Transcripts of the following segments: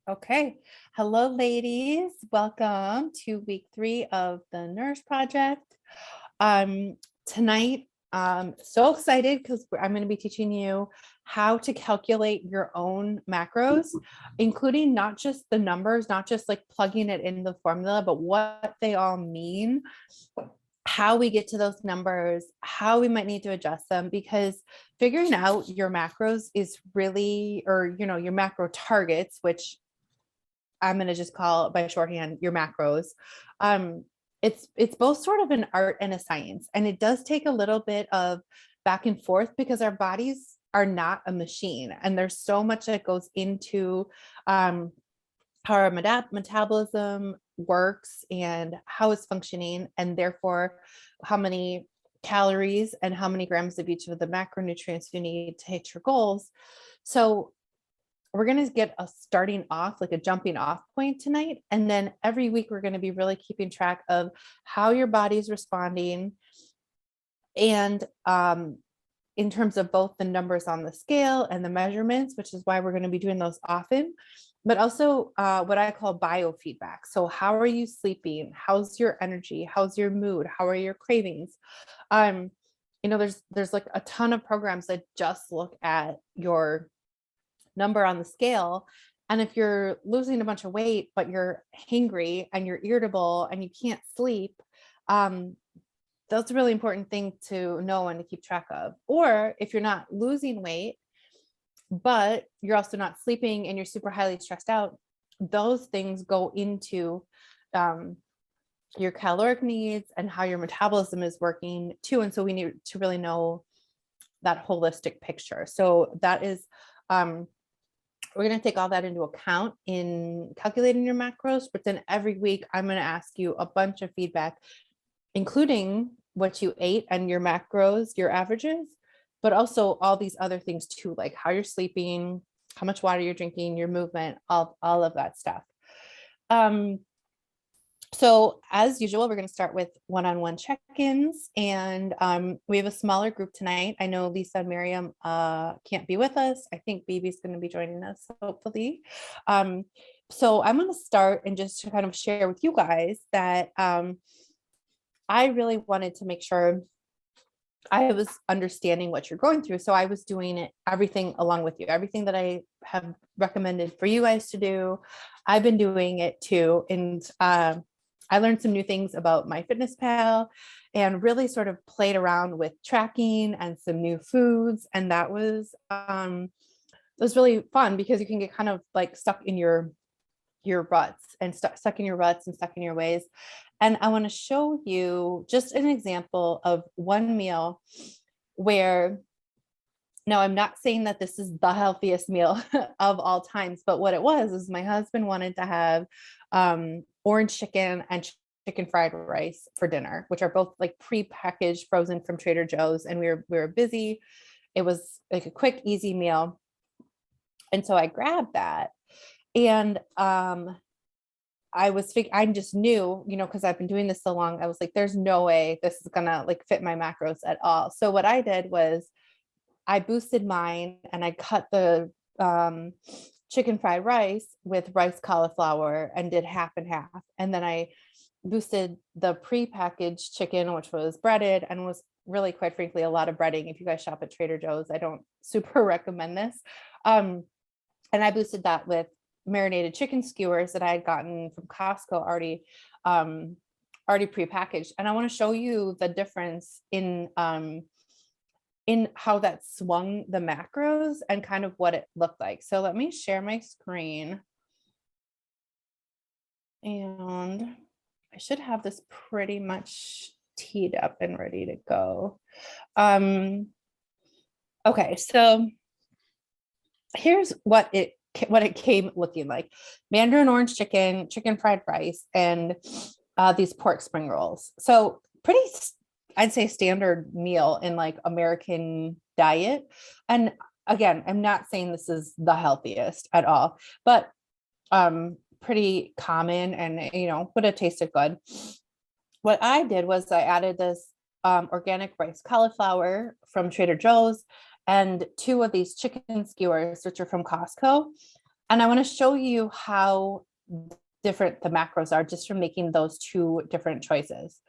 Okay. Hello, ladies. Welcome to week 3 of the Nourish Project. Tonight, so excited because I'm going to be teaching you how to calculate your own macros, including not just the numbers, not just like plugging it in the formula, but what they all mean, how we get to those numbers, how we might need to adjust them, because figuring out your macros is really, or, your macro targets, which I'm going to just call by shorthand your macros. It's both sort of an art and a science, and it does take a little bit of back and forth because our bodies are not a machine, and there's so much that goes into how our metabolism works and how it's functioning, and therefore how many calories and how many grams of each of the macronutrients you need to hit your goals. So we're going to get a starting off, like a jumping off point tonight. And then every week, we're going to be really keeping track of how your body's responding. And in terms of both the numbers on the scale and the measurements, which is why we're going to be doing those often, but also what I call biofeedback. So how are you sleeping? How's your energy? How's your mood? How are your cravings? There's like a ton of programs that just look at your number on the scale. And if you're losing a bunch of weight, but you're hangry and you're irritable and you can't sleep, that's a really important thing to know and to keep track of. Or if you're not losing weight, but you're also not sleeping and you're super highly stressed out, those things go into your caloric needs and how your metabolism is working too. And so we need to really know that holistic picture. So that is, we're going to take all that into account in calculating your macros, but then every week I'm going to ask you a bunch of feedback, including what you ate and your macros, your averages, but also all these other things too, like how you're sleeping, how much water you're drinking, your movement, all of that stuff. So as usual, we're going to start with one-on-one check-ins, and we have a smaller group tonight. I know Lisa and Miriam can't be with us. I think Baby's going to be joining us, hopefully. So I'm going to start and just to kind of share with you guys that I really wanted to make sure I was understanding what you're going through. So I was doing everything along with you, everything that I have recommended for you guys to do. I've been doing it too. And I learned some new things about MyFitnessPal and really sort of played around with tracking and some new foods. And that was really fun because you can get kind of like stuck in your ruts and stuck in your ruts and stuck in your ways. And I want to show you just an example of one meal where, now I'm not saying that this is the healthiest meal of all times, but what it was is my husband wanted to have orange chicken and chicken fried rice for dinner, which are both like pre-packaged, frozen from Trader Joe's. And we were busy. It was like a quick, easy meal. And so I grabbed that. And I just knew, because I've been doing this so long, I was like, there's no way this is gonna like fit my macros at all. So what I did was I boosted mine and I cut the chicken fried rice with rice cauliflower and did half and half. And then I boosted the pre-packaged chicken, which was breaded and was really, quite frankly, a lot of breading. If you guys shop at Trader Joe's, I don't super recommend this. And I boosted that with marinated chicken skewers that I had gotten from Costco already prepackaged. And I want to show you the difference in how that swung the macros and kind of what it looked like. So let me share my screen. And I should have this pretty much teed up and ready to go. Okay, so here's what it came looking like: mandarin orange chicken, chicken fried rice, and these pork spring rolls. So pretty, I'd say, standard meal in like American diet. And again, I'm not saying this is the healthiest at all, but pretty common and, would have tasted good. What I did was I added this organic rice cauliflower from Trader Joe's and 2 of these chicken skewers, which are from Costco. And I want to show you how different the macros are just from making those two different choices.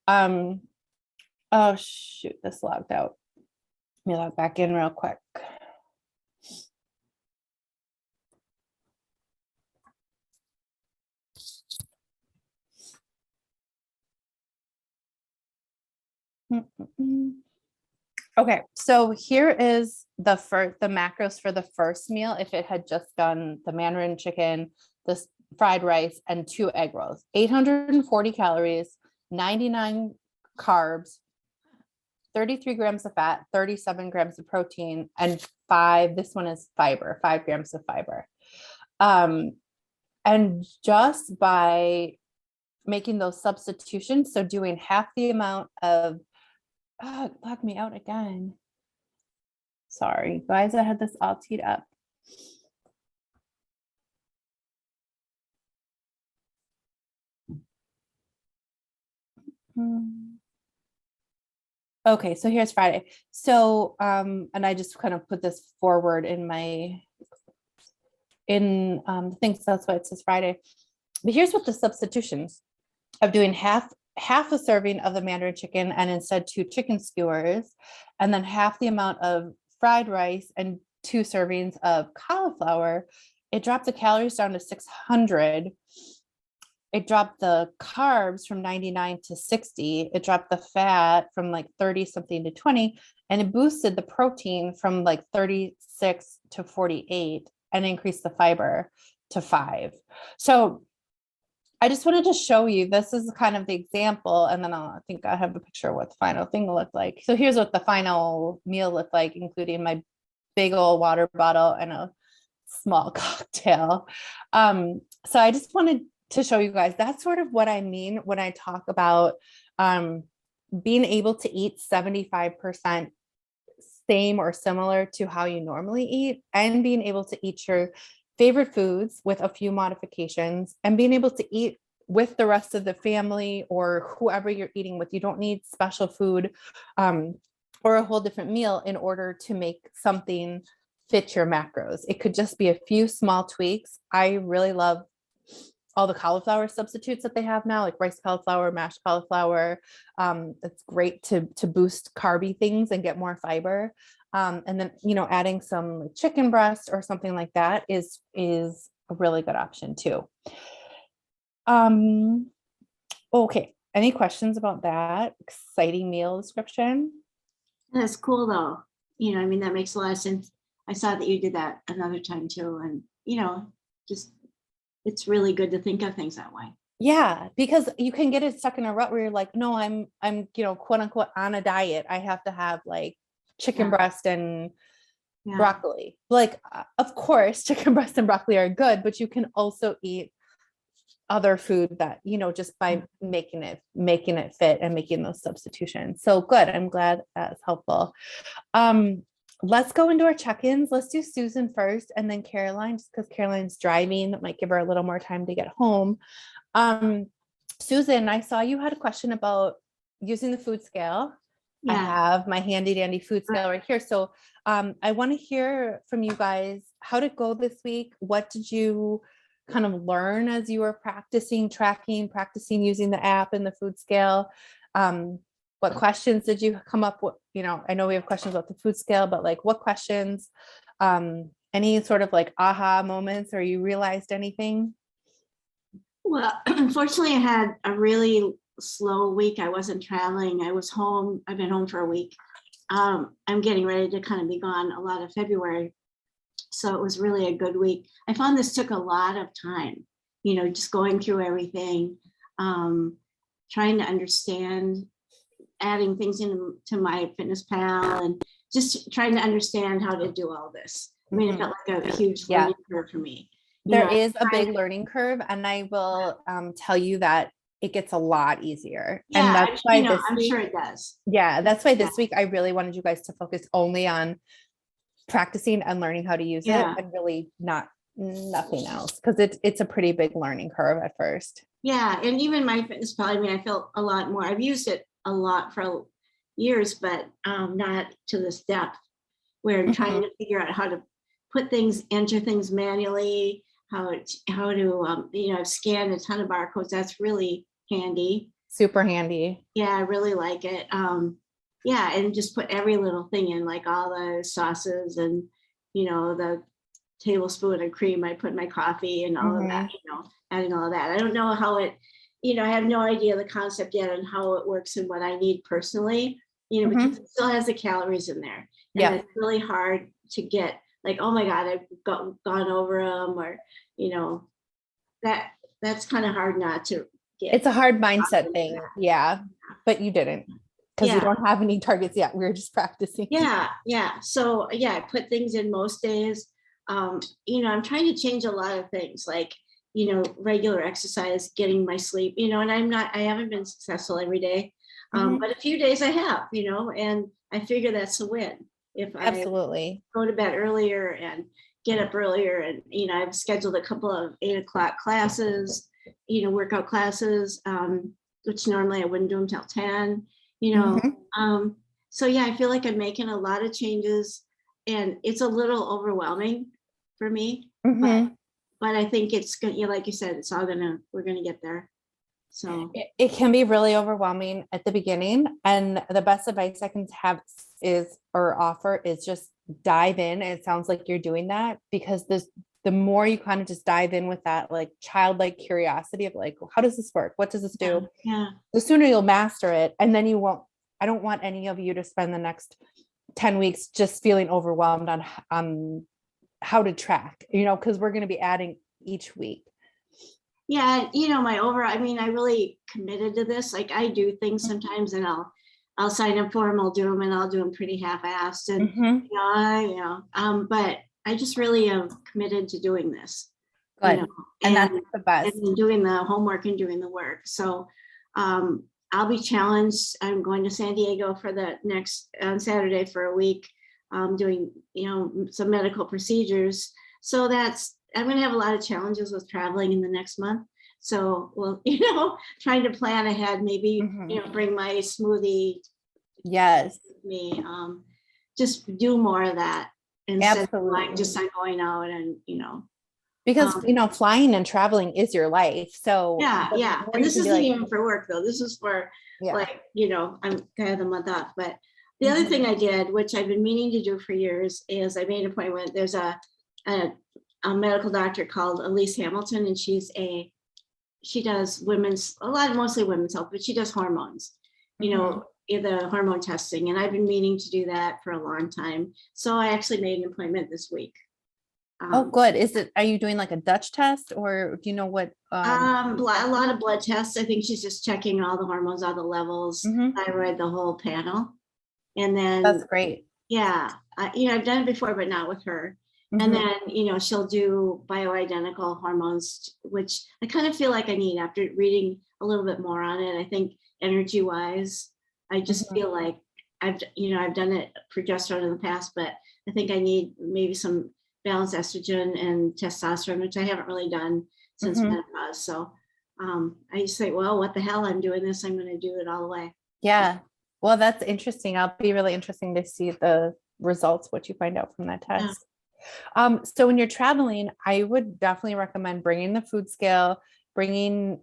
Oh shoot, this logged out. Let me log back in real quick. Okay, so here is the macros for the first meal. If it had just done the Mandarin chicken, this fried rice, and 2 egg rolls, 840 calories, 99 carbs, 33 grams of fat, 37 grams of protein, and this one is fiber, 5 grams of fiber. And just by making those substitutions, so doing half the amount of, it logged me out again. Sorry, guys, I had this all teed up. Okay, so here's Friday. So, and I just kind of put this forward in the thing, so that's why it says Friday. But here's what the substitutions of doing half a serving of the Mandarin chicken and instead 2 chicken skewers, and then half the amount of fried rice and 2 servings of cauliflower. It dropped the calories down to 600. It dropped the carbs from 99 to 60. It dropped the fat from like 30 something to 20, and it boosted the protein from like 36 to 48 and increased the fiber to 5. So I just wanted to show you, this is kind of the example, and then I think I have a picture of what the final thing looked like. So here's what the final meal looked like, including my big old water bottle and a small cocktail. So I just wanted to show you guys, that's sort of what I mean when I talk about being able to eat 75% same or similar to how you normally eat, and being able to eat your favorite foods with a few modifications, and being able to eat with the rest of the family or whoever you're eating with. You don't need special food or a whole different meal in order to make something fit your macros. It could just be a few small tweaks. I really love all the cauliflower substitutes that they have now, like rice cauliflower, mashed cauliflower. It's great to boost carby things and get more fiber. And then, adding some chicken breast or something like that is a really good option too. Okay, any questions about that exciting meal description? That's cool though. I mean, that makes a lot of sense. I saw that you did that another time too. And, just, it's really good to think of things that way. Yeah, because you can get it stuck in a rut where you're like, no, I'm, quote unquote on a diet. I have to have like chicken breast and broccoli. Like, of course, chicken breast and broccoli are good, but you can also eat other food that, just by making it fit and making those substitutions. So good. I'm glad that's helpful. Let's go into our check-ins. Let's do Susan first and then Caroline, just because Caroline's driving. That might give her a little more time to get home. Susan, I saw you had a question about using the food scale. I have my handy dandy food scale right here. So I want to hear from you guys how did it go this week. What did you kind of learn as you were practicing using the app and the food scale? What questions did you come up with? I know we have questions about the food scale, but like what questions, any sort of like aha moments, or you realized anything? Well, unfortunately, I had a really slow week. I wasn't traveling. I was home. I've been home for a week. I'm getting ready to kind of be gone a lot of February. So it was really a good week. I found this took a lot of time, just going through everything, trying to understand, adding things into my Fitness Pal, and just trying to understand how to do all this. I mean, it felt like a huge learning curve for me. There is a big learning curve, and I will tell you that it gets a lot easier. Yeah, and that's why this I'm week, sure it does. Yeah, that's why this week I really wanted you guys to focus only on practicing and learning how to use it, and really nothing else, because it's a pretty big learning curve at first. Yeah, and even my Fitness Pal, I mean, I felt a lot more. I've used it a lot for years, but not to this depth where I'm trying to figure out how to put things, enter things manually, how to, I've scanned a ton of barcodes. That's really handy. Super handy. Yeah, I really like it. Yeah, and just put every little thing in, like all the sauces and, the tablespoon of cream I put in my coffee and all of that, adding all of that. I don't know how it, I have no idea the concept yet on how it works and what I need personally, because it still has the calories in there. And it's really hard to get like, oh my God, I've gone over them, or, that's kind of hard not to get. It's a hard mindset thing. Yeah. But you didn't, because you don't have any targets yet. We were just practicing. Yeah. So I put things in most days. I'm trying to change a lot of things, like, regular exercise, getting my sleep, and I haven't been successful every day. But a few days I have, and I figure that's a win. If I Absolutely go to bed earlier and get up earlier, and, I've scheduled a couple of 8 o'clock classes, workout classes, which normally I wouldn't do until 10, so I feel like I'm making a lot of changes, and it's a little overwhelming for me, but I think it's good. Like you said, we're gonna get there. So it can be really overwhelming at the beginning, and the best advice I can offer is just dive in. It sounds like you're doing that, because the more you kind of just dive in with that like childlike curiosity of like, how does this work? What does this do? The sooner you'll master it, and then I don't want any of you to spend the next 10 weeks just feeling overwhelmed on how to track, because we're going to be adding each week. Yeah, I really committed to this. Like, I do things sometimes, and I'll sign up for them, I'll do them, and I'll do them pretty half-assed, and but I just really am committed to doing this. Good. And that's the best. And doing the homework and doing the work. So I'll be challenged. I'm going to San Diego for the next Saturday for a week, doing some medical procedures. So I'm going to have a lot of challenges with traveling in the next month. So, well, trying to plan ahead, maybe, bring my smoothie. Yes. With me, just do more of that instead of like just going out and, because, flying and traveling is your life. So yeah. And this isn't even for work though. This is for like, I'm kind of the month off, but the other thing I did, which I've been meaning to do for years, is I made an appointment. There's a medical doctor called Elise Hamilton, and she does mostly women's health, but she does hormones, the hormone testing. And I've been meaning to do that for a long time. So I actually made an appointment this week. Oh, good. Are you doing like a Dutch test, or do you know what? A lot of blood tests. I think she's just checking all the hormones, all the levels, thyroid, the whole panel. And then that's great. Yeah. I've done it before, but not with her. And then, she'll do bioidentical hormones, which I kind of feel like I need after reading a little bit more on it. I think energy wise, I just feel like I've done it progesterone in the past, but I think I need maybe some balanced estrogen and testosterone, which I haven't really done since menopause. So I just say, well, what the hell, I'm doing this. I'm going to do it all the way. Yeah. Well, that's interesting. I'll be really interesting to see the results, what you find out from that test. So when you're traveling, I would definitely recommend bringing the food scale, bringing,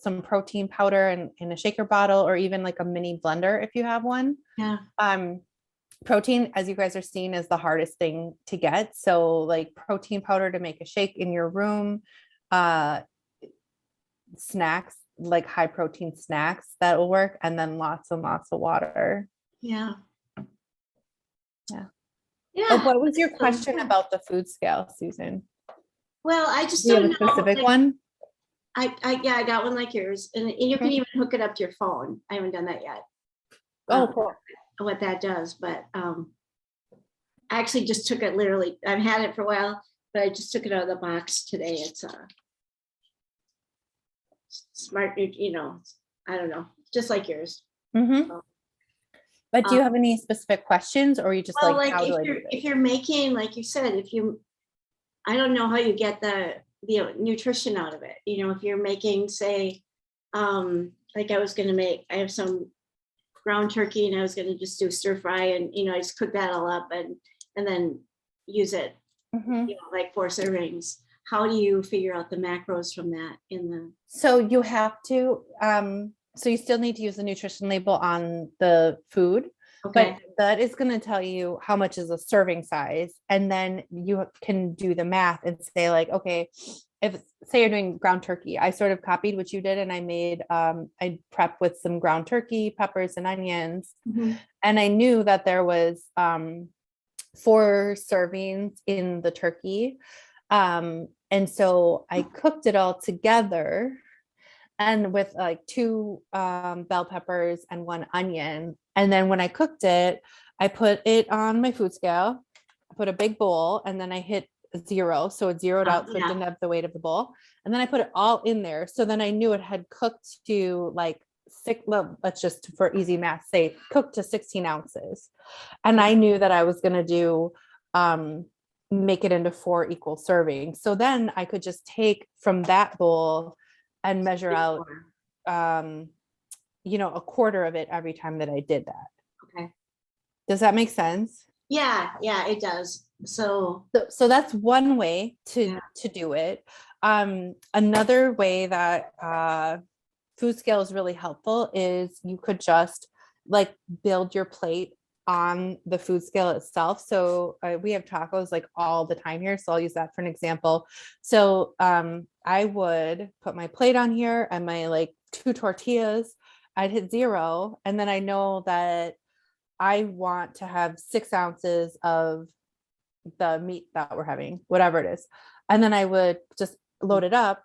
some protein powder in a shaker bottle, or even like a mini blender if you have one. Yeah. Protein, as you guys are seeing, is the hardest thing to get. So like protein powder to make a shake in your room, snacks, like high protein snacks, that will work. And then lots and lots of water. Yeah. Oh, what was your question about the food scale, Susan? Well, I just Do you don't have a know. specific one? I got one like yours, and you can even hook it up to your phone. I haven't done that yet. Oh, cool. What that does, but I actually just took it literally. I've had it for a while, but I just took it out of the box today. It's smart, I don't know, just like yours. So, but do you have any specific questions, or are you just like how do I do this? If you're making, like you said, I don't know how you get the nutrition out of it. If you're making, say, like I have some ground turkey, and I was going to just do stir fry, and I just cook that all up and then use it Mhm. Like 4 servings. How do you figure out the macros from that in the? So you have to, so you still need to use the nutrition label on the food, but Okay. that is going to tell you how much is a serving size. And then you can do the math and say like, okay, if say you're doing ground turkey, I sort of copied what you did and I made, I prepped with some ground turkey, peppers and onions. Mhm. And I knew that there was 4 servings in the turkey. And so I cooked it all together and with like 2 bell peppers and 1 onion. And then when I cooked it, I put it on my food scale. I put a big bowl and then I hit 0. So it zeroed out. So it Yeah. didn't have the weight of the bowl. And then I put it all in there. So then I knew it had cooked to like let's just for easy math say cooked to 16 ounces. And I knew that I was going to do, make it into 4 equal servings. So then I could just take from that bowl and measure out, um, a quarter of it every time that I did that. Okay. Does that make sense? Yeah, it does. So that's one way to do it. Another way that food scale is really helpful is you could just like build your plate on the food scale itself. So we have tacos like all the time here. So I'll use that for an example. So I would put my plate on here and my like 2 tortillas, I'd hit 0. And then I know that I want to have 6 ounces of the meat that we're having, whatever it is. And then I would just load it up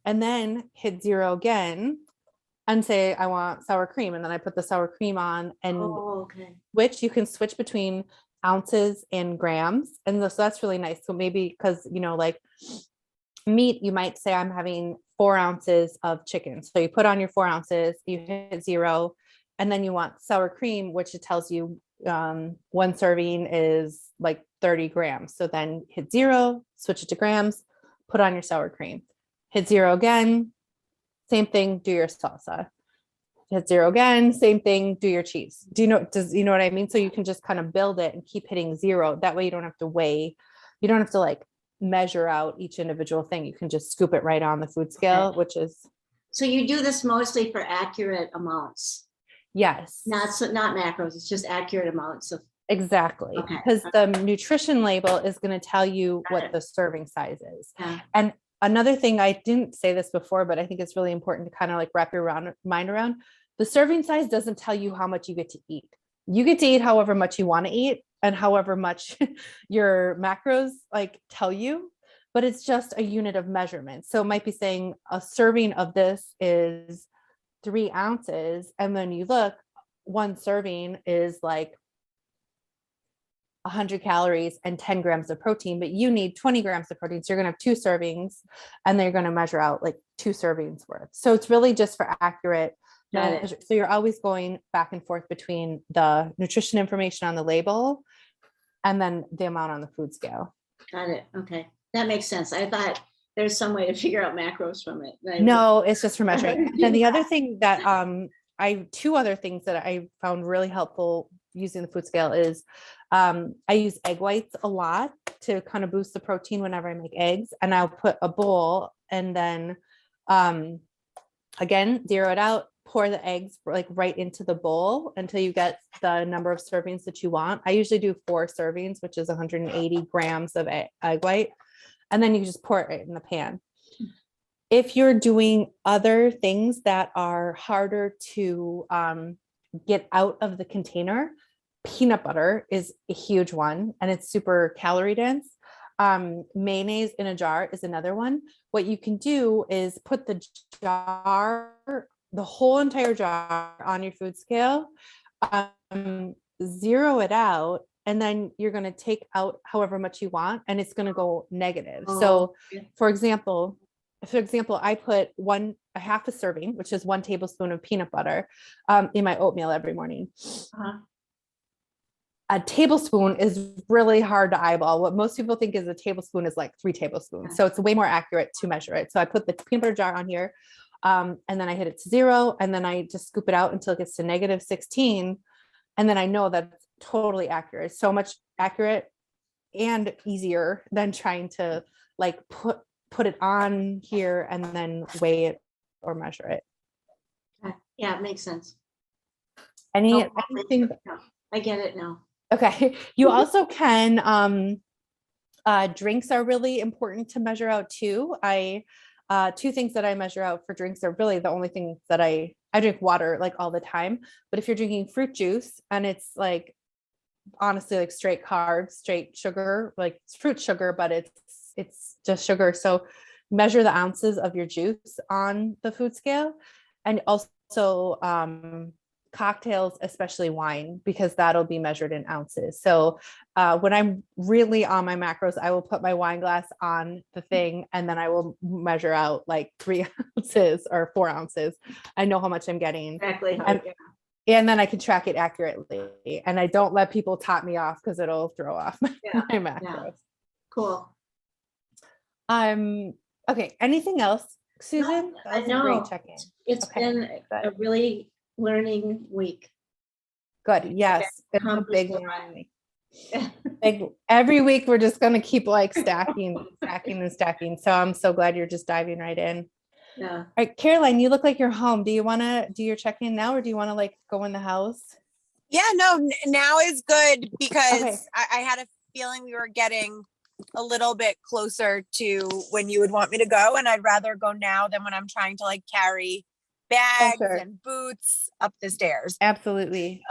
and then hit 0 again and say I want sour cream, and then I put the sour cream on, and okay. which you can switch between ounces and grams, and so that's really nice. So maybe because like meat, you might say I'm having 4 ounces of chicken, so you put on your 4 ounces, you hit 0, and then you want sour cream, which it tells you 1 serving is like 30 grams. So then hit 0, switch it to grams, put on your sour cream, hit 0 again. Same thing, do your salsa. Hit 0 again, same thing, do your cheese. You know what I mean? So you can just kind of build it and keep hitting 0. That way you don't have to weigh, you don't have to like measure out each individual thing. You can just scoop it right on the food scale, Okay. which is. So you do this mostly for accurate amounts? Yes. Not macros, it's just accurate amounts of. Exactly. Okay. Because the nutrition label is going to tell you what the serving size is. Yeah. And another thing, I didn't say this before, but I think it's really important to kind of like wrap your mind around. The serving size doesn't tell you how much you get to eat. You get to eat however much you want to eat and however much your macros like tell you, but it's just a unit of measurement. So it might be saying a serving of this is 3 ounces. And then you look, 1 serving is like 100 calories and 10 grams of protein, but you need 20 grams of protein. So you're going to have 2 servings and they're going to measure out like 2 servings worth. So it's really just for accurate measure. So you're always going back and forth between the nutrition information on the label and then the amount on the food scale. Got it. Okay. That makes sense. I thought there's some way to figure out macros from it. No, it's just for measuring. And the other thing that 2 other things that I found really helpful using the food scale is I use egg whites a lot to kind of boost the protein whenever I make eggs, and I'll put a bowl and then again 0 it out, pour the eggs like right into the bowl until you get the number of servings that you want. I usually do 4 servings, which is 180 grams of egg white, and then you just pour it right in the pan. If you're doing other things that are harder to get out of the container, peanut butter is a huge one and it's super calorie dense. Mayonnaise in a jar is another one. What you can do is put the whole entire jar on your food scale, 0 it out, and then you're going to take out however much you want and it's going to go negative. So for example, I put a half a serving, which is 1 tablespoon of peanut butter in my oatmeal every morning. A tablespoon is really hard to eyeball. What most people think is a tablespoon is like 3 tablespoons. So it's way more accurate to measure it. So I put the peanut butter jar on here and then I hit it to 0 and then I just scoop it out until it gets to negative 16. And then I know that's totally accurate. So much accurate and easier than trying to like put it on here and then weigh it or measure it. Okay. Yeah, it makes sense. Anything? No, I get it now. Okay. You also can, drinks are really important to measure out too. Two things that I measure out for drinks are really the only things that I drink water like all the time. But if you're drinking fruit juice and it's like honestly like straight carbs, straight sugar, like it's fruit sugar, but it's just sugar. So measure the ounces of your juice on the food scale. And also cocktails, especially wine, because that'll be measured in ounces. So when I'm really on my macros, I will put my wine glass on the thing and then I will measure out like 3 ounces or 4 ounces. I know how much I'm getting. Exactly. And then I can track it accurately. And I don't let people top me off because it'll throw off my macros. Yeah. Cool. Okay. Anything else, Susan? I know. Great check-in. It's been a really learning week. Good. Yes. It's a big learning week. Every week we're just going to keep like stacking. So I'm so glad you're just diving right in. Yeah. All right, Caroline, you look like you're home. Do you want to do your check-in now or do you want to like go in the house? Yeah, no, now is good because Okay. I had a feeling we were getting a little bit closer to when you would want me to go. And I'd rather go now than when I'm trying to like carry bags and boots up the stairs. Absolutely.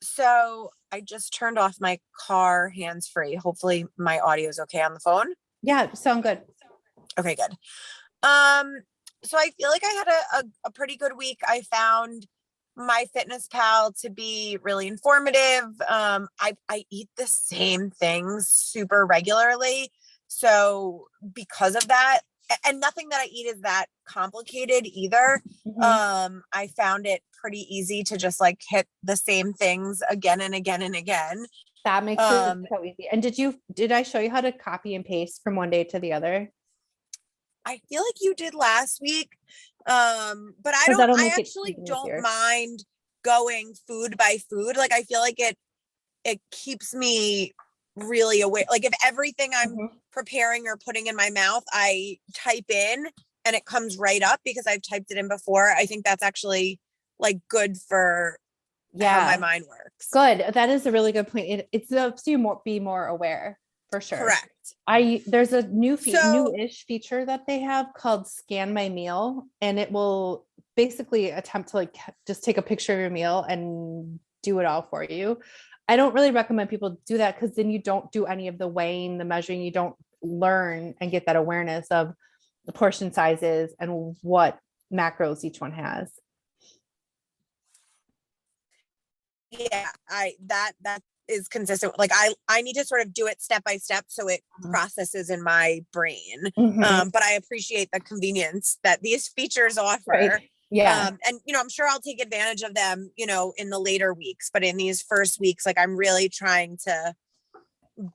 So I just turned off my car hands-free. Hopefully my audio is okay on the phone. Yeah, sound good. Okay, good. So I feel like I had a pretty good week. I found my Fitness Pal to be really informative. I eat the same things super regularly. So because of that, and nothing that I eat is that complicated either. I found it pretty easy to just like hit the same things again and again and again. That makes it so easy. And did I show you how to copy and paste from one day to the other? I feel like you did last week. But I actually don't mind going food by food. Like I feel like it keeps me really aware. Like if everything I'm preparing or putting in my mouth, I type in and it comes right up because I've typed it in before. I think that's actually like good for how my mind works. Good. That is a really good point. It helps you be more aware. For sure. Correct. There's a new-ish feature that they have called Scan My Meal, and it will basically attempt to like just take a picture of your meal and do it all for you. I don't really recommend people do that because then you don't do any of the weighing, the measuring, you don't learn and get that awareness of the portion sizes and what macros each one has. Yeah, that is consistent. Like I need to sort of do it step by step so it processes in my brain. But I appreciate the convenience that these features offer. Right. Yeah. And I'm sure I'll take advantage of them, in the later weeks, but in these first weeks, like I'm really trying to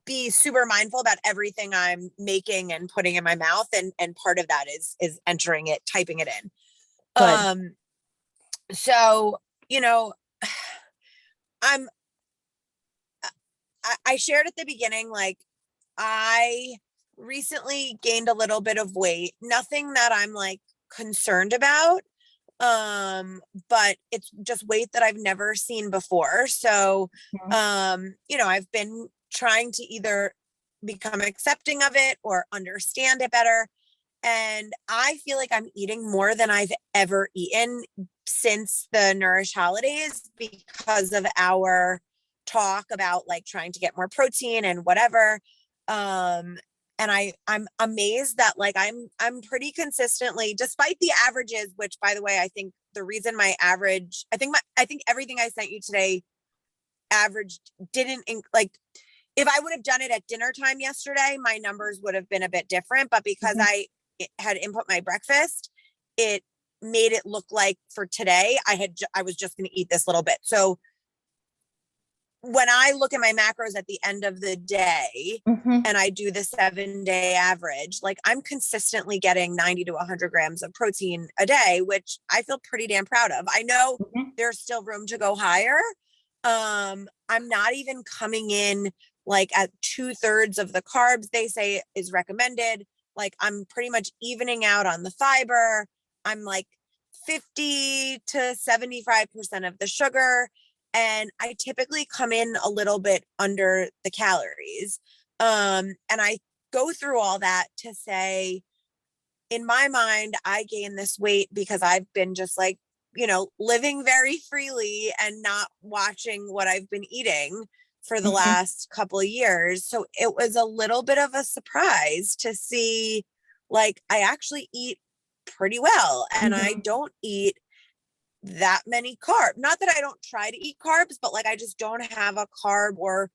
be super mindful about everything I'm making and putting in my mouth. And part of that is entering it, typing it in. Good. So, I shared at the beginning, like I recently gained a little bit of weight, nothing that I'm like concerned about. But it's just weight that I've never seen before. So, I've been trying to either become accepting of it or understand it better. And I feel like I'm eating more than I've ever eaten since the Nourish holidays because of our talk about like trying to get more protein and whatever. And I'm amazed that like I'm pretty consistently, despite the averages, which by the way, I think the reason my average, I think everything I sent you today averaged didn't like, if I would have done it at dinner time yesterday, my numbers would have been a bit different, but because I had input my breakfast, it made it look like for today, I was just going to eat this little bit. So when I look at my macros at the end of the day and I do the 7-day average, like I'm consistently getting 90 to 100 grams of protein a day, which I feel pretty damn proud of. I know there's still room to go higher. I'm not even coming in like at 2/3 of the carbs they say is recommended. Like I'm pretty much evening out on the fiber. I'm like 50 to 75% of the sugar. And I typically come in a little bit under the calories. And I go through all that to say, in my mind, I gained this weight because I've been just like, living very freely and not watching what I've been eating for the last couple of years. So it was a little bit of a surprise to see, like, I actually eat pretty well and I don't eat that many carbs. Not that I don't try to eat carbs, but like I just don't have a carb or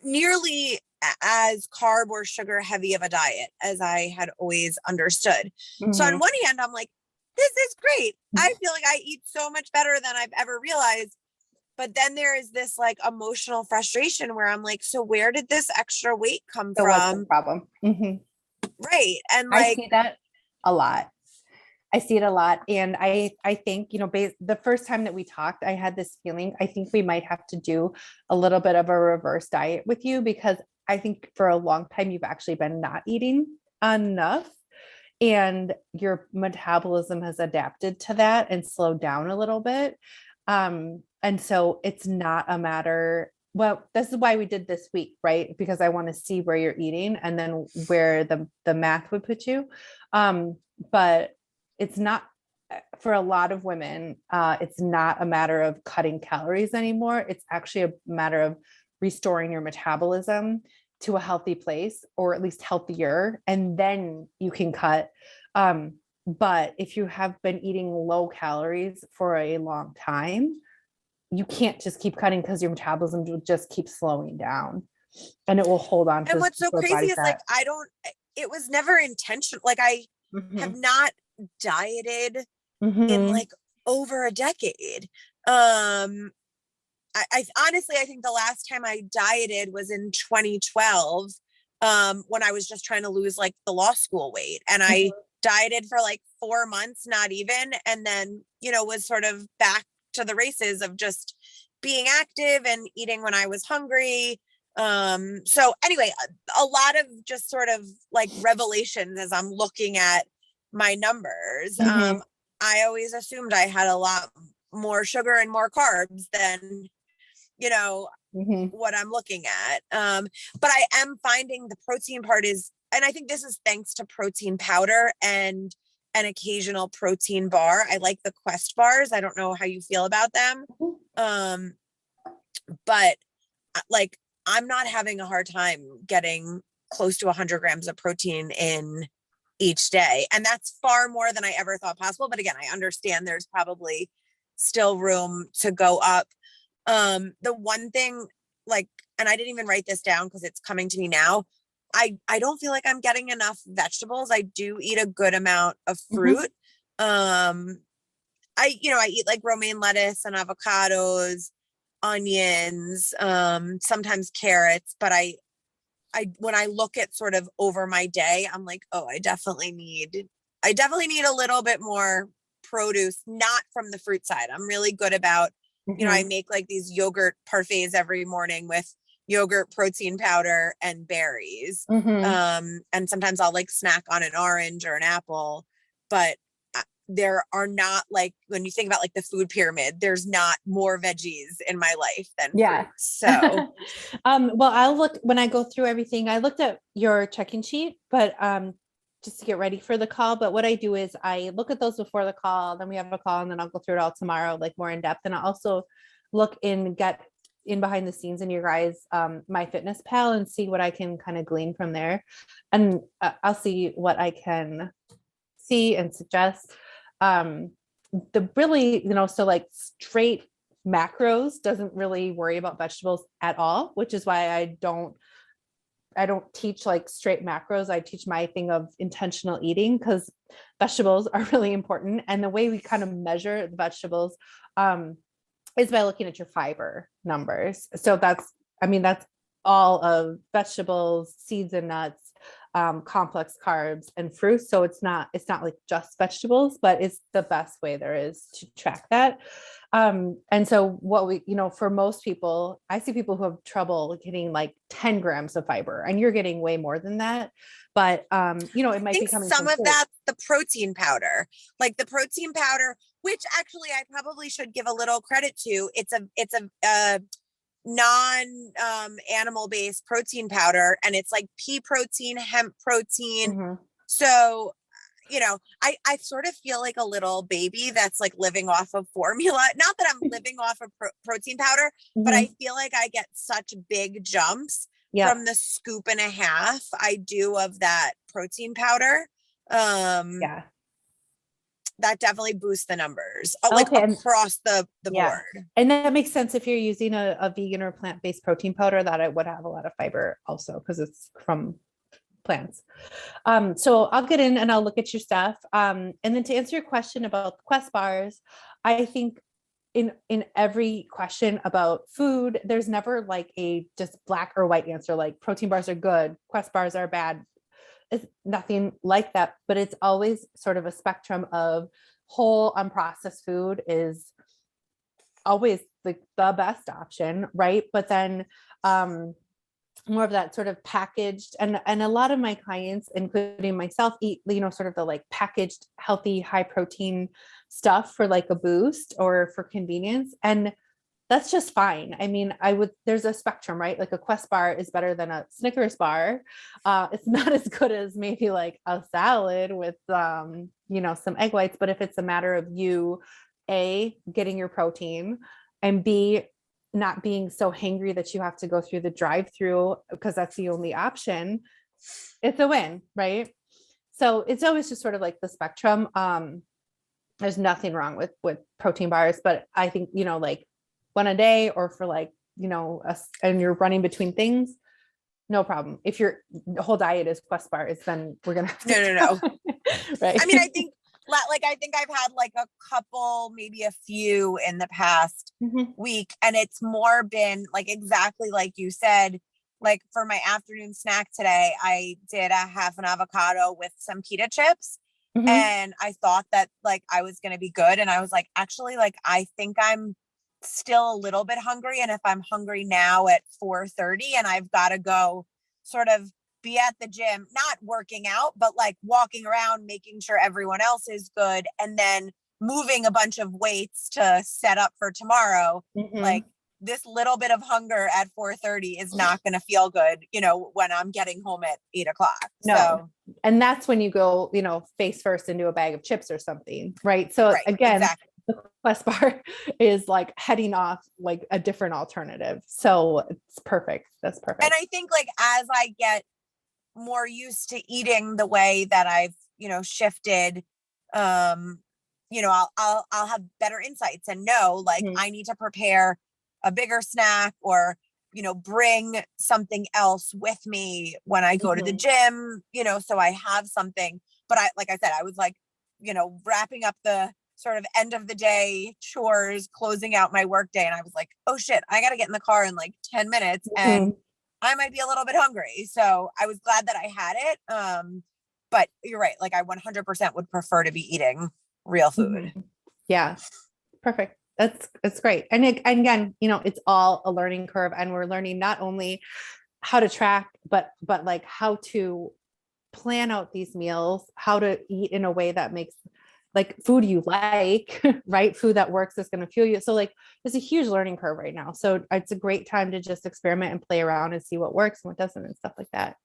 nearly as carb or sugar heavy of a diet as I had always understood. So on one hand, I'm like, this is great. I feel like I eat so much better than I've ever realized. But then there is this like emotional frustration where I'm like, so where did this extra weight come So what's the from? problem? Right. And I like, see that a lot. I see it a lot. And I think, the first time that we talked, I had this feeling, I think we might have to do a little bit of a reverse diet with you, because I think for a long time, you've actually been not eating enough and your metabolism has adapted to that and slowed down a little bit. And so it's not a matter, well, this is why we did this week, right? Because I want to see where you're eating and then where the math would put you. But it's not, for a lot of women, it's not a matter of cutting calories anymore. It's actually a matter of restoring your metabolism to a healthy place, or at least healthier, and then you can cut. But if you have been eating low calories for a long time, you can't just keep cutting, because your metabolism will just keep slowing down and it will hold on to. and what's so stored crazy body is like, fat. it was never intentional. Like I have not dieted in like over a decade. I honestly, I think the last time I dieted was in 2012, when I was just trying to lose like the law school weight, and I dieted for like 4 months, not even, and then, was sort of back to the races of just being active and eating when I was hungry. So anyway, a lot of just sort of like revelations as I'm looking at my numbers. I always assumed I had a lot more sugar and more carbs than what I'm looking at. But I am finding the protein part is, and I think this is thanks to protein powder and an occasional protein bar. I like the Quest bars. I don't know how you feel about them. But like, I'm not having a hard time getting close to 100 grams of protein in each day. And that's far more than I ever thought possible. But again, I understand there's probably still room to go up. The one thing, like, and I didn't even write this down because it's coming to me now. I don't feel like I'm getting enough vegetables. I do eat a good amount of fruit. I eat like romaine lettuce and avocados, onions, sometimes carrots, but I when I look at sort of over my day, I'm like, oh, I definitely need a little bit more produce, not from the fruit side. I'm really good about, I make like these yogurt parfaits every morning with yogurt, protein powder, and berries. And sometimes I'll like snack on an orange or an apple, but there are not, like, when you think about like the food pyramid, there's not more veggies in my life than fruit. So well, I'll look when I go through everything. I looked at your check-in sheet, but just to get ready for the call. But what I do is I look at those before the call, then we have a call, and then I'll go through it all tomorrow, like more in depth. And I also look get in behind the scenes in your guys' MyFitnessPal and see what I can kind of glean from there. And I'll see what I can see and suggest. The really, so like straight macros doesn't really worry about vegetables at all, which is why I don't teach like straight macros. I teach my thing of intentional eating, because vegetables are really important. And the way we kind of measure the vegetables is by looking at your fiber numbers. So that's all of vegetables, seeds and nuts, complex carbs and fruits. So it's not like just vegetables, but it's the best way there is to track that. And so what we, for most people, I see people who have trouble getting like 10 grams of fiber, and you're getting way more than that. But, it might be coming some from of food. that's the protein powder, like the protein powder, which actually I probably should give a little credit to. It's a non animal based protein powder, and it's like pea protein, hemp protein. Mhm. So, I sort of feel like a little baby that's like living off of formula. Not that I'm living off of protein powder, but I feel like I get such big jumps from the scoop and a half I do of that protein powder. Yeah. That definitely boosts the numbers, Okay, across the board. And that makes sense if you're using a vegan or plant-based protein powder, that it would have a lot of fiber also because it's from plants. So I'll get in and I'll look at your stuff. And then to answer your question about the Quest bars, I think in every question about food, there's never like a just black or white answer, like protein bars are good, Quest bars are bad. It's nothing like that, but it's always sort of a spectrum of whole unprocessed food is always the best option, right? But then more of that sort of packaged, and a lot of my clients, including myself, eat, sort of the like packaged, healthy, high protein stuff for like a boost or for convenience. And that's just fine. I mean, there's a spectrum, right? Like a Quest bar is better than a Snickers bar. It's not as good as maybe like a salad with, some egg whites. But if it's a matter of you, A, getting your protein, and B, not being so hangry that you have to go through the drive-through because that's the only option, it's a win, right? So it's always just sort of like the spectrum. There's nothing wrong with protein bars, but I think, like one a day or for like, and you're running between things, no problem. If your whole diet is Quest bars, then we're going to have to. No. Right. I mean, I think I've had like a couple, maybe a few in the past week, and it's more been like exactly like you said. Like for my afternoon snack today, I did a half an avocado with some pita chips. And I thought that like I was going to be good. And I was like, actually, like, I think I'm still a little bit hungry. And if I'm hungry now at 4:30 and I've got to go sort of be at the gym, not working out, but like walking around, making sure everyone else is good, and then moving a bunch of weights to set up for tomorrow, like this little bit of hunger at 4:30 is not going to feel good, when I'm getting home at 8:00. No. So, and that's when you go, face first into a bag of chips or something. Right. So right, again, exactly. the Quest bar is like heading off like a different alternative. So it's perfect. That's perfect. And I think like as I get more used to eating the way that I've, shifted, I'll have better insights and know like I need to prepare a bigger snack or, bring something else with me when I go to the gym, so I have something. But like I said, I was like, wrapping up the sort of end of the day chores, closing out my work day. And I was like, oh shit, I got to get in the car in like 10 minutes and I might be a little bit hungry. So I was glad that I had it. But you're right. Like I 100% would prefer to be eating real food. Yeah. Perfect. That's great. And again, it's all a learning curve, and we're learning not only how to track, but like how to plan out these meals, how to eat in a way that makes like food you like, right? Food that works is going to fuel you. So like there's a huge learning curve right now. So it's a great time to just experiment and play around and see what works and what doesn't and stuff like that.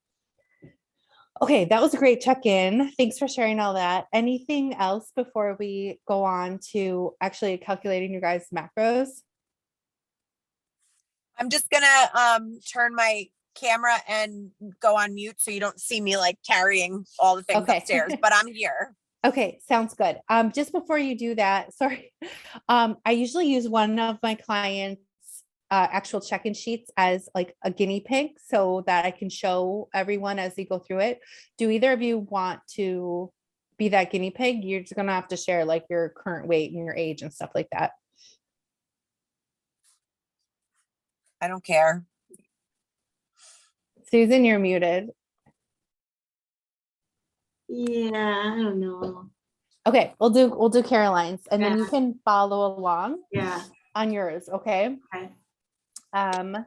Okay, that was a great check-in. Thanks for sharing all that. Anything else before we go on to actually calculating your guys' macros? I'm just gonna turn my camera and go on mute so you don't see me like carrying all the things upstairs, but I'm here. Okay, sounds good. Just before you do that, sorry. I usually use one of my clients' actual check-in sheets as like a guinea pig so that I can show everyone as they go through it. Do either of you want to be that guinea pig? You're just gonna have to share like your current weight and your age and stuff like that. I don't care. Susan, you're muted. Yeah, I don't know. Okay, we'll do Caroline's, and then you Yeah. can follow along Yeah. on yours. Okay. Okay. Um,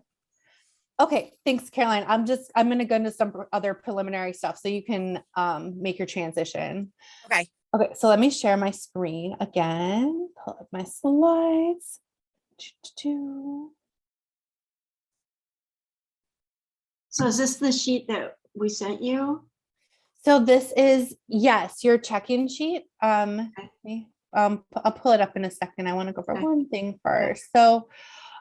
okay, thanks, Caroline. I'm gonna go into some other preliminary stuff so you can make your transition. Okay. Okay, so let me share my screen again. Pull up my slides. So is this the sheet that we sent you? So this is, yes, your check-in sheet. Okay. I'll pull it up in a second. I want to go for Okay. one thing first. So,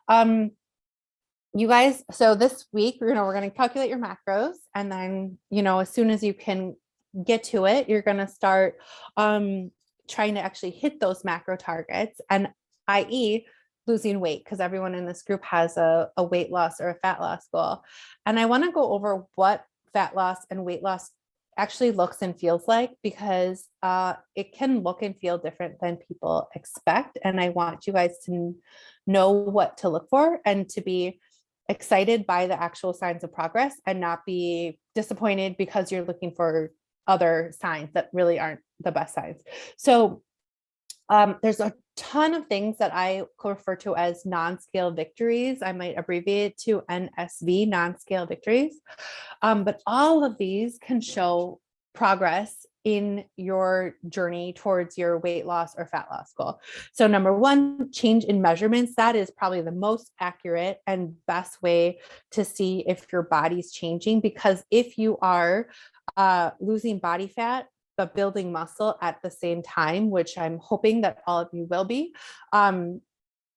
you guys, so this week, we're going to calculate your macros, and then, as soon as you can get to it, you're going to start trying to actually hit those macro targets, and i.e. losing weight, because everyone in this group has a weight loss or a fat loss goal. And I want to go over what fat loss and weight loss actually looks and feels like, because it can look and feel different than people expect. And I want you guys to know what to look for and to be excited by the actual signs of progress and not be disappointed because you're looking for other signs that really aren't the best signs. So there's a ton of things that I refer to as non-scale victories. I might abbreviate to NSV, non-scale victories. But all of these can show progress in your journey towards your weight loss or fat loss goal. So number one, change in measurements. That is probably the most accurate and best way to see if your body's changing, because if you are losing body fat but building muscle at the same time, which I'm hoping that all of you will be,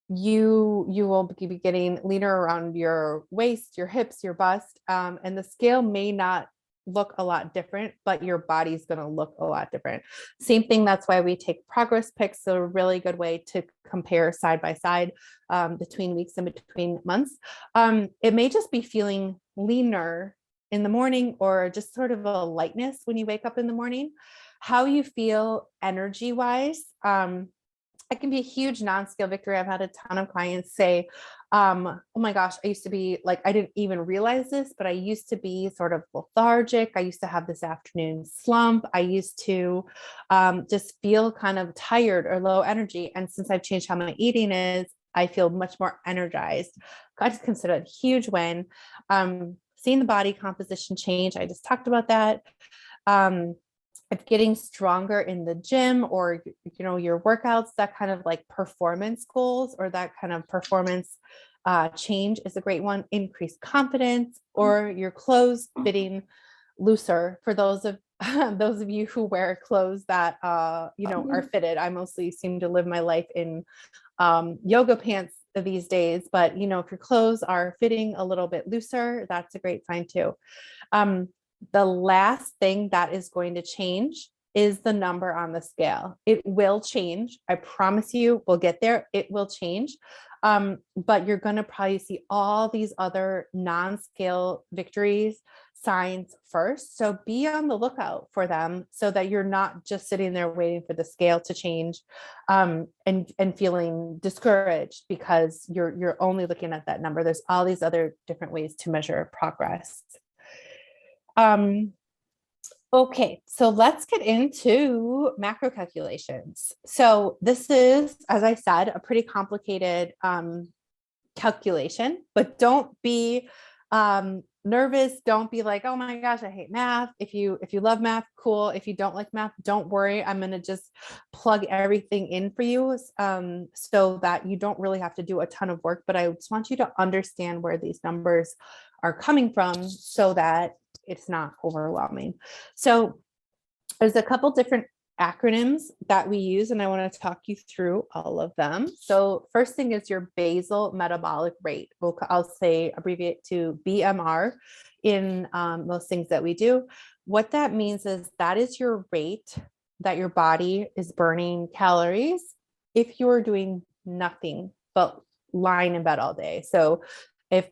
you will be getting leaner around your waist, your hips, your bust, and the scale may not look a lot different, but your body's going to look a lot different. Same thing. That's why we take progress pics. So a really good way to compare side by side between weeks and between months. It may just be feeling leaner in the morning, or just sort of a lightness when you wake up in the morning. How you feel energy wise, it can be a huge non-scale victory. I've had a ton of clients say, oh my gosh, I used to be like, I didn't even realize this, but I used to be sort of lethargic. I used to have this afternoon slump. I used to just feel kind of tired or low energy. And since I've changed how my eating is, I feel much more energized. I just consider it a huge win. Seeing the body composition change, I just talked about that. If getting stronger in the gym, or your workouts, that kind of like performance goals or that kind of performance change is a great one. Increased confidence, or your clothes fitting looser for those of those of you who wear clothes that are fitted. I mostly seem to live my life in yoga pants these days, but if your clothes are fitting a little bit looser, that's a great sign too. The last thing that is going to change is the number on the scale. It will change. I promise you, we'll get there. It will change. But you're going to probably see all these other non-scale victories signs first. So be on the lookout for them, so that you're not just sitting there waiting for the scale to change and feeling discouraged because you're only looking at that number. There's all these other different ways to measure progress. Okay, so let's get into macro calculations. So this is, as I said, a pretty complicated calculation, but don't be nervous. Don't be like, oh my gosh, I hate math. If you love math, cool. If you don't like math, don't worry. I'm going to just plug everything in for you so that you don't really have to do a ton of work. But I just want you to understand where these numbers are coming from so that it's not overwhelming. So there's a couple different acronyms that we use, and I want to talk you through all of them. So first thing is your basal metabolic rate. I'll say abbreviate to BMR in most things that we do. What that means is that is your rate that your body is burning calories if you're doing nothing but lying in bed all day. So if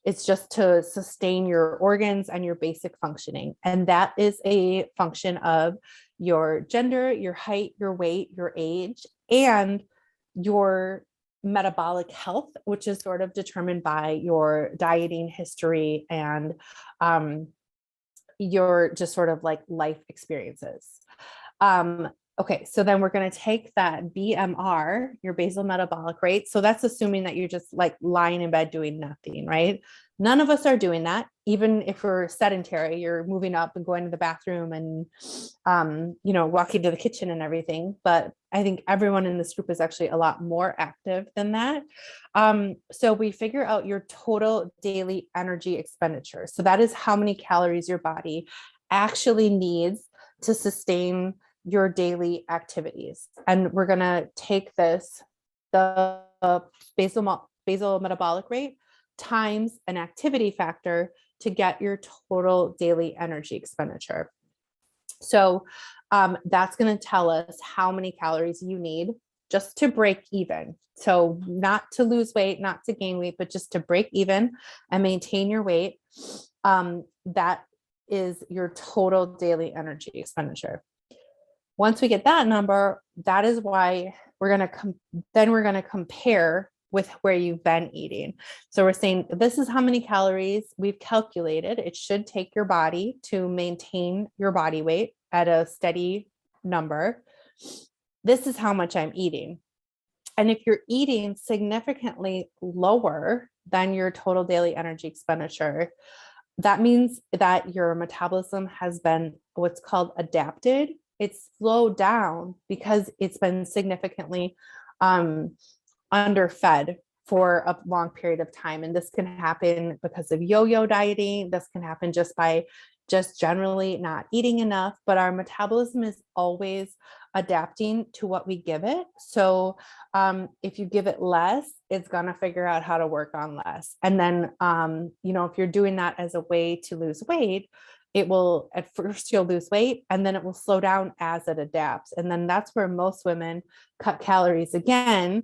it's just to sustain your organs and your basic functioning. And that is a function of your gender, your height, your weight, your age, and your metabolic health, which is sort of determined by your dieting history and your just sort of like life experiences. Okay, so then we're going to take that BMR, your basal metabolic rate. So that's assuming that you're just like lying in bed doing nothing, right? None of us are doing that. Even if we're sedentary, you're moving up and going to the bathroom and, walking to the kitchen and everything. But I think everyone in this group is actually a lot more active than that. So we figure out your total daily energy expenditure. So that is how many calories your body actually needs to sustain your daily activities. And we're going to take the basal metabolic rate times an activity factor to get your total daily energy expenditure. So that's going to tell us how many calories you need just to break even. So not to lose weight, not to gain weight, but just to break even and maintain your weight. That is your total daily energy expenditure. Once we get that number, that is why we're going to compare with where you've been eating. So we're saying this is how many calories we've calculated. It should take your body to maintain your body weight at a steady number. This is how much I'm eating. And if you're eating significantly lower than your total daily energy expenditure, that means that your metabolism has been what's called adapted. It's slowed down because it's been significantly underfed for a long period of time. And this can happen because of yo-yo dieting. This can happen just by just generally not eating enough, but our metabolism is always adapting to what we give it. So if you give it less, it's going to figure out how to work on less. And then, if you're doing that as a way to lose weight, it will, at first you'll lose weight and then it will slow down as it adapts. And then that's where most women cut calories again.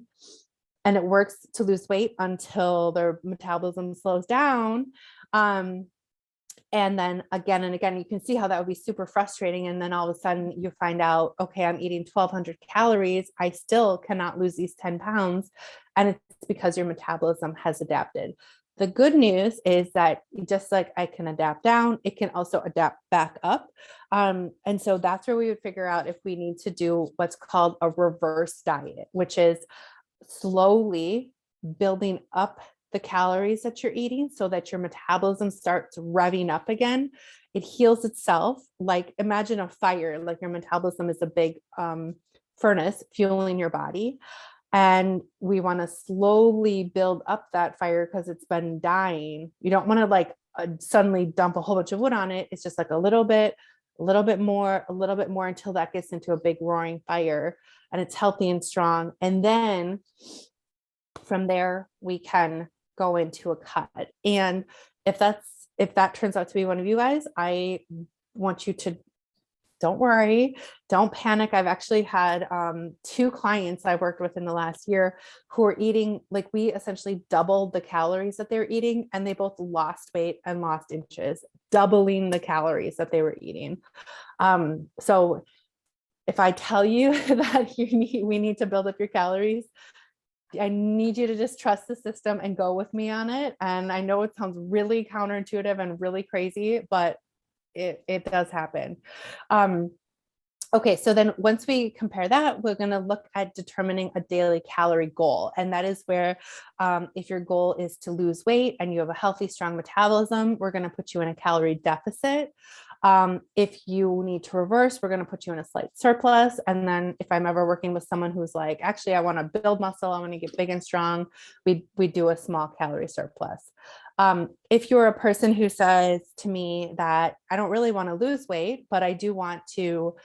And it works to lose weight until their metabolism slows down. And then again and again, you can see how that would be super frustrating. And then all of a sudden you find out, okay, I'm eating 1,200 calories. I still cannot lose these 10 pounds. And it's because your metabolism has adapted. The good news is that just like I can adapt down, it can also adapt back up. And so that's where we would figure out if we need to do what's called a reverse diet, which is slowly building up the calories that you're eating so that your metabolism starts revving up again. It heals itself. Like imagine a fire, like your metabolism is a big furnace fueling your body. And we want to slowly build up that fire because it's been dying. You don't want to suddenly dump a whole bunch of wood on it. It's just like a little bit more until that gets into a big roaring fire and it's healthy and strong. And then from there, we can go into a cut. And if that turns out to be one of you guys, I want you to don't worry, don't panic. I've actually had 2 clients I worked with in the last year who are eating, like we essentially doubled the calories that they were eating, and they both lost weight and lost inches, doubling the calories that they were eating. So if I tell you that we need to build up your calories, I need you to just trust the system and go with me on it. And I know it sounds really counterintuitive and really crazy, but it does happen. Okay, so then once we compare that, we're going to look at determining a daily calorie goal. And that is where if your goal is to lose weight and you have a healthy, strong metabolism, we're going to put you in a calorie deficit. If you need to reverse, we're going to put you in a slight surplus. And then if I'm ever working with someone who's like, actually, I want to build muscle, I want to get big and strong, we do a small calorie surplus. If you're a person who says to me that I don't really want to lose weight, but I do want to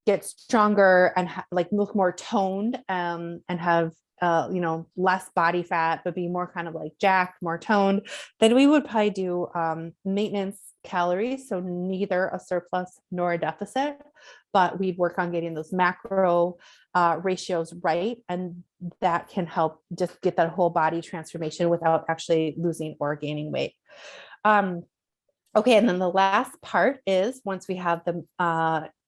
get stronger and look more toned and have less body fat, but be more kind of like jacked, more toned, then we would probably do maintenance calories. So neither a surplus nor a deficit, but we'd work on getting those macro ratios right. And that can help just get that whole body transformation without actually losing or gaining weight. Okay, and then the last part is once we have the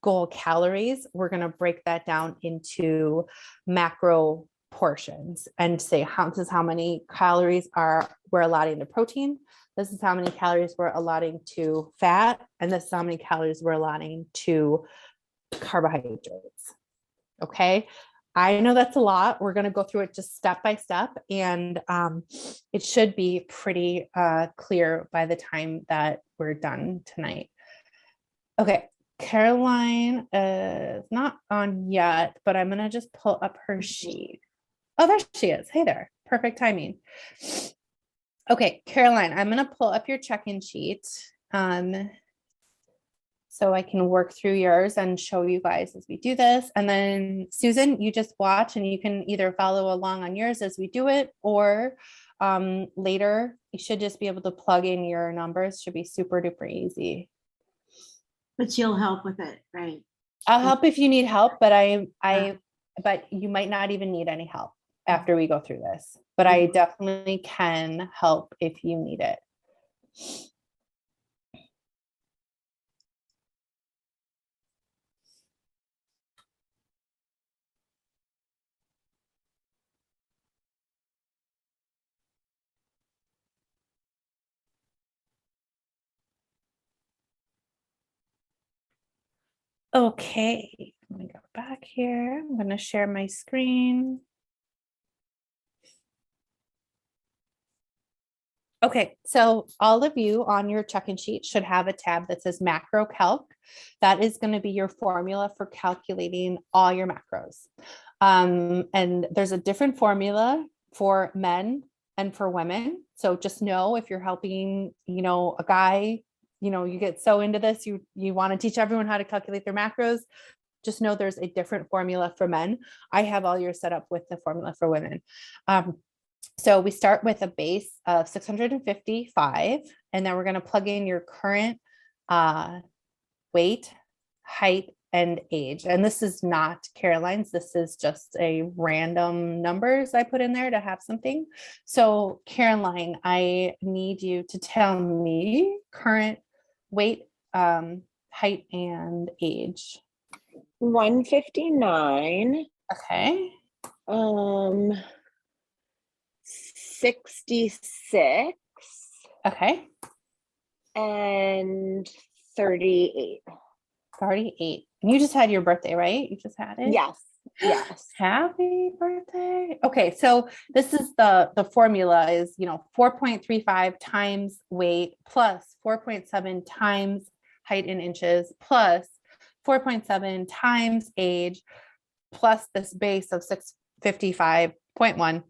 goal calories, we're going to break that down into macro portions and say this is how many calories we're allotting to protein. This is how many calories we're allotting to fat, and this is how many calories we're allotting to carbohydrates. Okay. I know that's a lot. We're going to go through it just step by step, and it should be pretty clear by the time that we're done tonight. Okay. Caroline is not on yet, but I'm going to just pull up her sheet. Oh, there she is. Hey there. Perfect timing. Okay, Caroline, I'm going to pull up your check-in sheet so I can work through yours and show you guys as we do this. And then Susan, you just watch and you can either follow along on yours as we do it, or later you should just be able to plug in your numbers. Should be super duper easy. But you'll help with it, right? I'll help if you need help, but but you might not even need any help after we go through this, but I definitely can help if you need it. Okay, let me go back here. I'm going to share my screen. Okay, so all of you on your check-in sheet should have a tab that says macro calc. That is going to be your formula for calculating all your macros. And there's a different formula for men and for women. So just know if you're helping, a guy, you get so into this, you want to teach everyone how to calculate their macros. Just know there's a different formula for men. I have all yours set up with the formula for women. So we start with a base of 655, and then we're going to plug in your current weight, height, and age. And this is not Caroline's. This is just a random numbers I put in there to have something. So Caroline, I need you to tell me current weight, height, and age. 159. Okay. 66. Okay. And 38. 38. And you just had your birthday, right? You just had it? Yes. Yes. Happy birthday. Okay, so this is the formula is, 4.35 times weight plus 4.7 times height in inches plus 4.7 times age plus this base of 655.1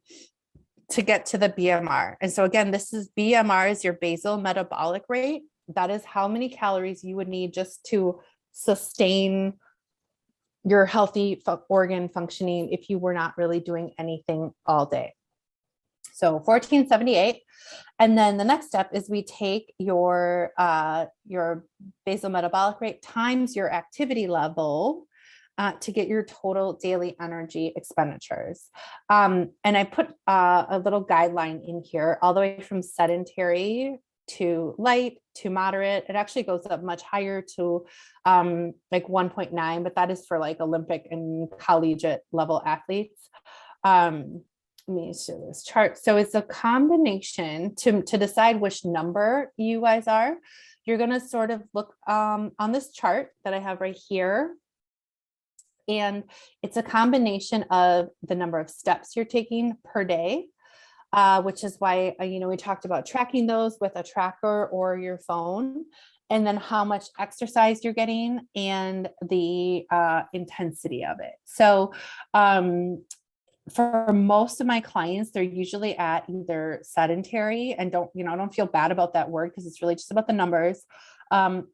to get to the BMR. And so again, this is BMR is your basal metabolic rate. That is how many calories you would need just to sustain your healthy organ functioning if you were not really doing anything all day. So 1478. And then the next step is we take your basal metabolic rate times your activity level to get your total daily energy expenditures. And I put a little guideline in here all the way from sedentary to light to moderate. It actually goes up much higher to like 1.9, but that is for like Olympic and collegiate level athletes. Let me show this chart. So it's a combination to decide which number you guys are. You're going to sort of look on this chart that I have right here. And it's a combination of the number of steps you're taking per day, which is why, we talked about tracking those with a tracker or your phone, and then how much exercise you're getting and the intensity of it. So for most of my clients, they're usually at either sedentary and don't feel bad about that word because it's really just about the numbers,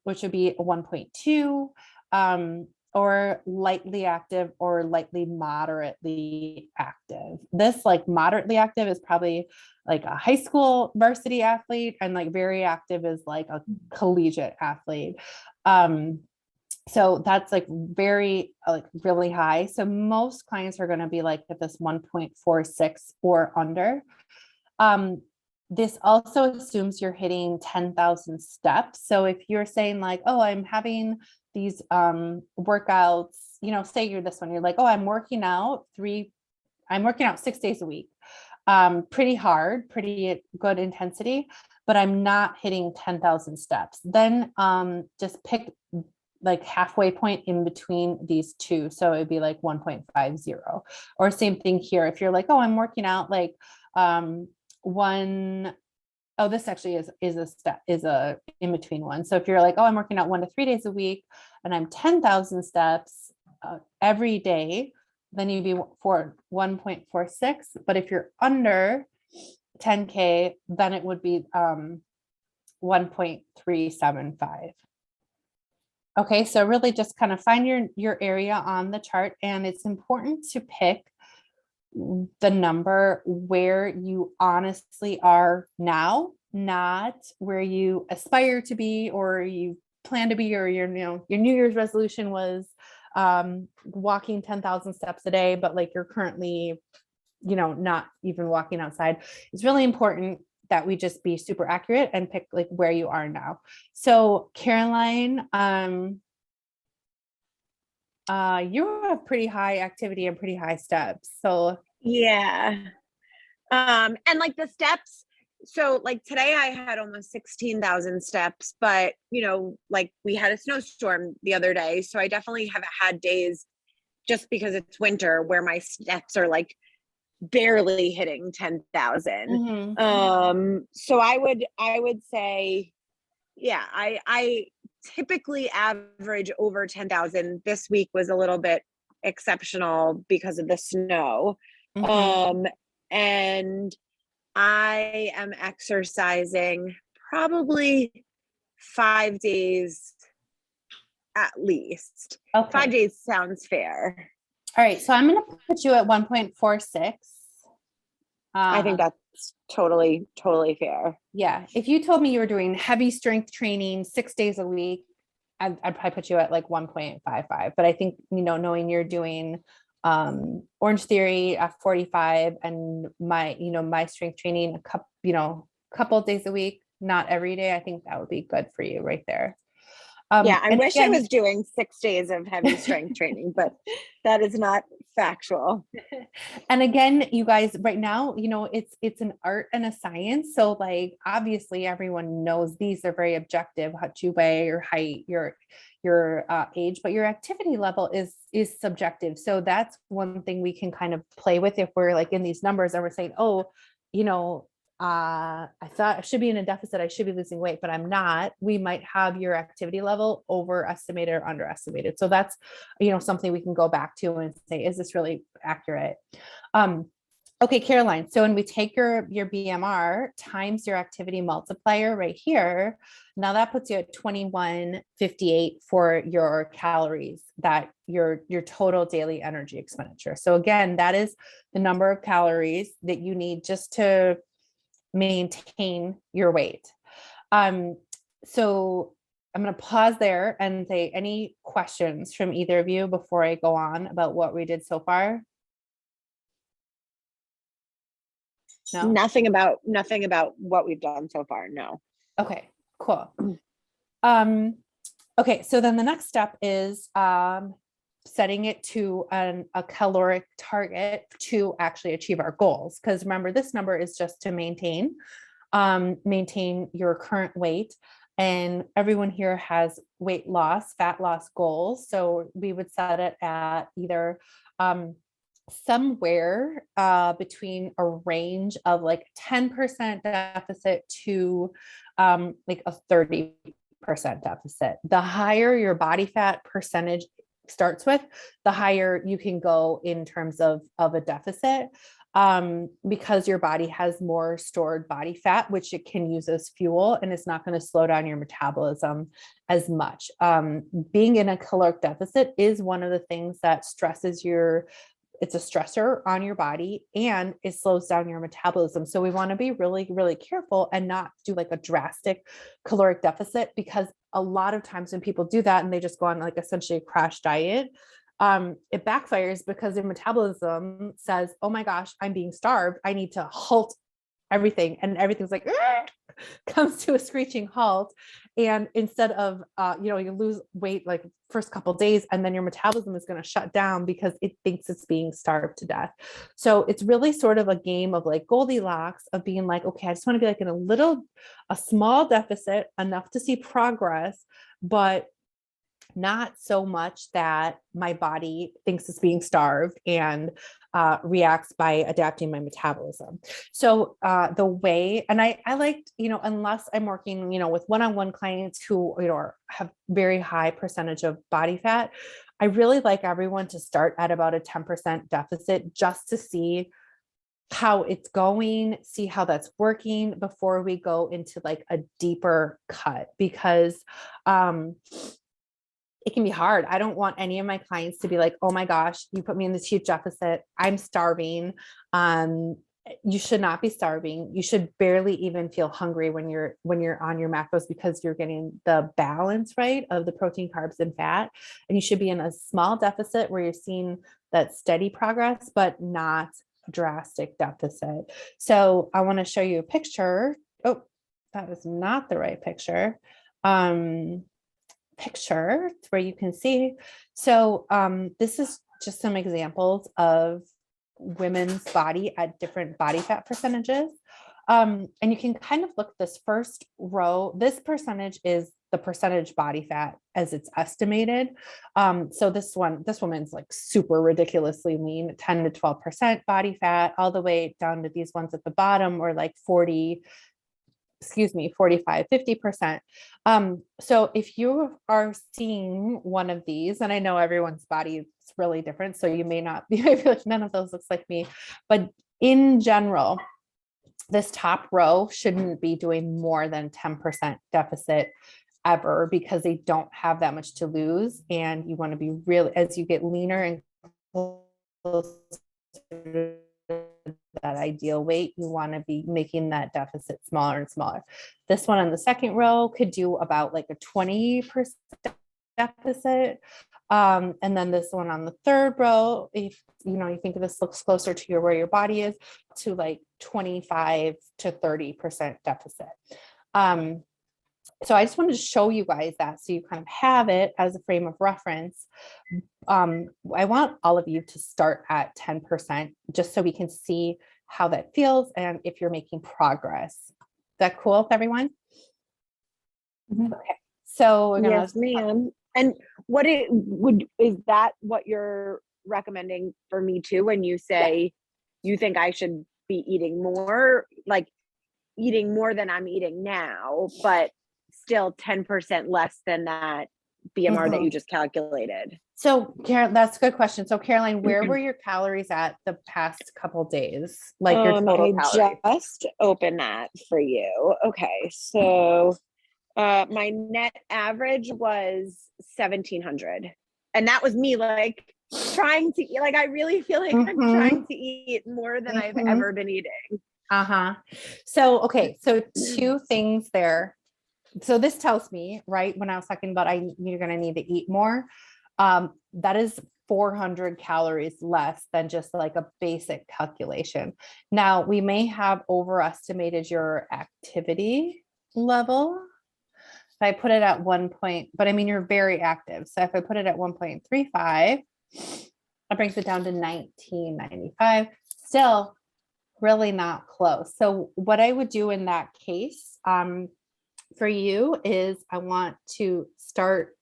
which would be a 1.2, or lightly active or lightly moderately active. This like moderately active is probably like a high school varsity athlete, and like very active is like a collegiate athlete. So that's like very like really high. So most clients are going to be like at this 1.46 or under. This also assumes you're hitting 10,000 steps. So if you're saying like, oh, I'm having these workouts, say you're this one, you're like, oh, I'm working out 6 days a week. Pretty hard, pretty good intensity. but I'm not hitting 10,000 steps. Then just pick like halfway point in between these two. So it'd be like 1.50, or same thing here. If you're like, oh, I'm working out like one, oh, this actually is a step, is a in between one. So if you're like, oh, I'm working out 1 to 3 days a week and I'm 10,000 steps every day, then you'd be for 1.46. But if you're under 10K, then it would be 1.375. Okay, so really just kind of find your area on the chart, and it's important to pick the number where you honestly are now, not where you aspire to be or you plan to be, or your New Year's resolution was walking 10,000 steps a day, but like you're currently, not even walking outside. It's really important that we just be super accurate and pick like where you are now. So Caroline, you have pretty high activity and pretty high steps. So Yeah. And like the steps, so like today I had almost 16,000 steps, but like we had a snowstorm the other day. So I definitely have had days, just because it's winter, where my steps are like barely hitting 10,000. So I would say, yeah, I typically average over 10,000. This week was a little bit exceptional because of the snow. And I am exercising probably 5 days at least. Okay. 5 days sounds fair. All right. So I'm going to put you at 1.46. I think that's totally fair. Yeah. If you told me you were doing heavy strength training 6 days a week, I'd probably put you at like 1.55. But I think, knowing you're doing Orange Theory at 45 and my strength training couple of days a week, not every day, I think that would be good for you right there. Yeah, I wish I was doing 6 days of heavy strength training, but that is not factual. And again, you guys, right now, it's an art and a science. So like, obviously everyone knows these are very objective, what you weigh, your height, your age, but your activity level is subjective. So that's one thing we can kind of play with if we're like in these numbers and we're saying, oh, I thought I should be in a deficit, I should be losing weight, but I'm not. We might have your activity level overestimated or underestimated. So that's, something we can go back to and say, is this really accurate? Okay, Caroline. So when we take your BMR times your activity multiplier right here, now that puts you at 2158 for your calories, that your total daily energy expenditure. So again, that is the number of calories that you need just to maintain your weight. So I'm going to pause there and say, any questions from either of you before I go on about what we did so far? No? Nothing about what we've done so far. No. Okay, cool. Okay, so then the next step is setting it to a caloric target to actually achieve our goals. Because remember, this number is just to maintain your current weight. And everyone here has weight loss, fat loss goals. So we would set it at either somewhere between a range of like 10% deficit to like a 30% deficit. The higher your body fat percentage starts with, the higher you can go in terms of a deficit, because your body has more stored body fat, which it can use as fuel, and it's not going to slow down your metabolism as much. Being in a caloric deficit is one of the things that stresses it's a stressor on your body, and it slows down your metabolism. So we want to be really, really careful and not do like a drastic caloric deficit, because a lot of times when people do that and they just go on like essentially a crash diet, it backfires because their metabolism says, oh my gosh, I'm being starved. I need to halt everything. And everything's like, comes to a screeching halt. And instead of, you lose weight like first couple days, and then your metabolism is going to shut down because it thinks it's being starved to death. So it's really sort of a game of like Goldilocks of being like, okay, I just want to be like in a small deficit, enough to see progress, but not so much that my body thinks it's being starved and reacts by adapting my metabolism. So the way, and I liked, unless I'm working, with one-on-one clients who, have very high percentage of body fat, I really like everyone to start at about a 10% deficit just to see how it's going, see how that's working before we go into like a deeper cut, because it can be hard. I don't want any of my clients to be like, oh my gosh, you put me in this huge deficit, I'm starving. You should not be starving. You should barely even feel hungry when you're on your macros, because you're getting the balance right of the protein, carbs, and fat. And you should be in a small deficit where you're seeing that steady progress, but not drastic deficit. So I want to show you a picture. Oh, that is not the right picture. Picture where you can see. So this is just some examples of women's body at different body fat percentages. And you can kind of look this first row. This percentage is the percentage body fat as it's estimated. So this woman's like super ridiculously lean, 10 to 12% body fat, all the way down to these ones at the bottom, or like 45, 50%. So if you are seeing one of these, and I know everyone's body is really different, so you may not be like, none of those looks like me, but in general, this top row shouldn't be doing more than 10% deficit ever, because they don't have that much to lose. And you want to be really, as you get leaner and closer to that ideal weight, you want to be making that deficit smaller and smaller. This one on the second row could do about like a 20% deficit. And then this one on the third row, if you think this looks closer to where your body is, to like 25 to 30% deficit. So I just wanted to show you guys that, so you kind of have it as a frame of reference. I want all of you to start at 10%, just so we can see how that feels and if you're making progress. Is that cool with everyone? Mm-hmm. Okay. So we're gonna, yes, ma'am. And is that what you're recommending for me too, when you say you think I should be eating more, like eating more than I'm eating now, but still 10% less than that BMR that you just calculated? So Carol, that's a good question. So Caroline, where were your calories at the past couple days? Like your total calories? I just opened that for you. Okay, so my net average was 1,700, and that was me like trying to eat. Like I really feel like I'm trying to eat more than I've ever been eating. So okay, so two things there. So this tells me, right, when I was talking about you're going to need to eat more, that is 400 calories less than just like a basic calculation. Now, we may have overestimated your activity level. If I put it at 1 point, but I mean, you're very active. So if I put it at 1.35, that brings it down to 1995. Still really not close. So what I would do in that case, for you, is I want to start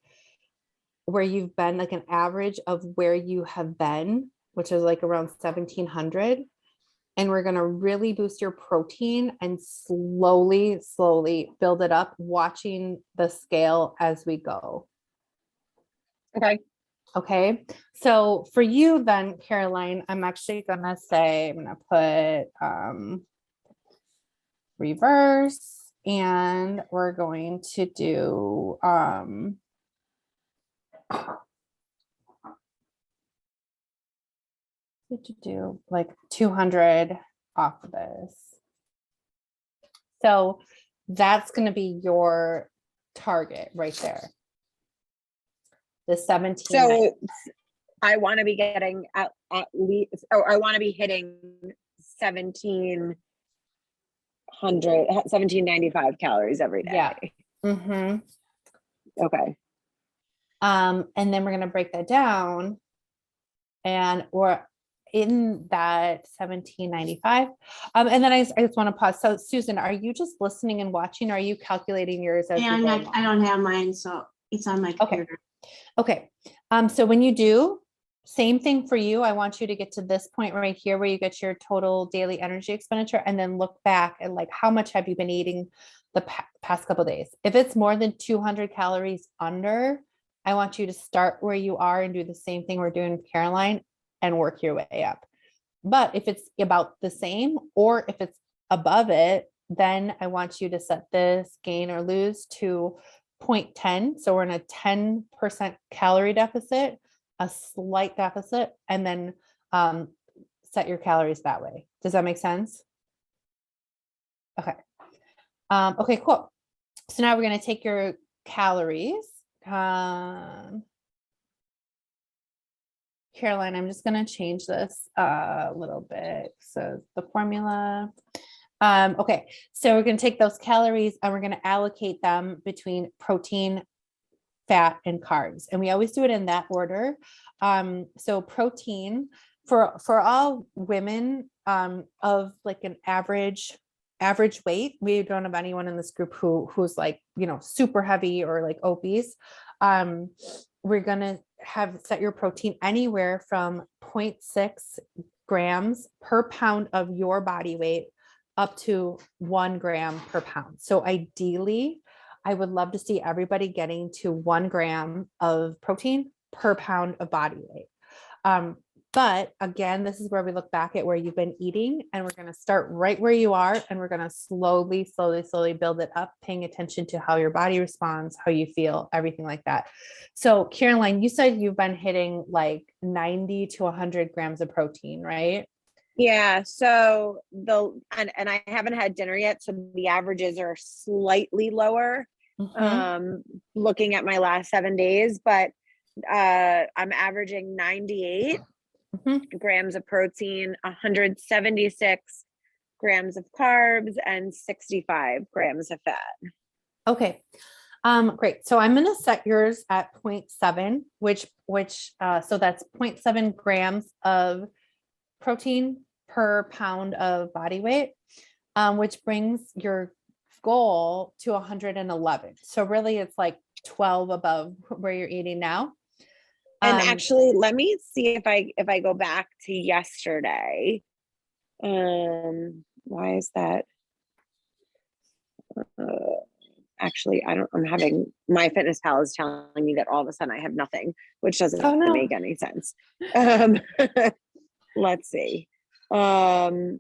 where you've been, like an average of where you have been, which is like around 1,700. And we're going to really boost your protein and slowly build it up, watching the scale as we go. Okay. So for you then, Caroline, I'm actually going to say, I'm going to put reverse, and we're going to do like 200 off of this. So that's going to be your target right there. The 17. So I want to be getting at least, or I want to be hitting 1,795 calories every day. Yeah. Mm-hmm. Okay. And then we're going to break that down, and we're in that 1795. And then I just want to pause. So Susan, are you just listening and watching? Or are you calculating yours as Yeah, we go I along? don't have mine, so it's on my Okay. computer. Okay. So when you do, same thing for you. I want you to get to this point right here where you get your total daily energy expenditure, and then look back at like how much have you been eating the past couple of days. If it's more than 200 calories under, I want you to start where you are and do the same thing we're doing with Caroline and work your way up. But if it's about the same, or if it's above it, then I want you to set this gain or lose to 0.10. So we're in a 10% calorie deficit, a slight deficit, and then set your calories that way. Does that make sense? Okay. Okay, cool. So now we're going to take your calories. Caroline, I'm just going to change this a little bit. So the formula. Okay, so we're going to take those calories and we're going to allocate them between protein, fat, and carbs. And we always do it in that order. So protein for all women of like an average weight, we don't have anyone in this group who's like, super heavy or like obese. We're going to have set your protein anywhere from 0.6 grams per pound of your body weight up to 1 gram per pound. So ideally, I would love to see everybody getting to 1 gram of protein per pound of body weight. But again, this is where we look back at where you've been eating, and we're going to start right where you are, and we're going to slowly build it up, paying attention to how your body responds, how you feel, everything like that. So Caroline, you said you've been hitting like 90 to 100 grams of protein, right? Yeah. So and I haven't had dinner yet, so the averages are slightly lower. Mhm. Looking at my last 7 days, but I'm averaging 98 Mhm. grams of protein, 176 grams of carbs, and 65 grams of fat. Okay. Great. So I'm going to set yours at 0.7, which so that's 0.7 grams of protein per pound of body weight, which brings your goal to 111. So really it's like 12 above where you're eating now. And actually, let me see if I go back to yesterday. Why is that? Actually, I'm having my fitness pal is telling me that all of a sudden I have nothing, which doesn't Oh, no. make any sense. Let's see. Okay.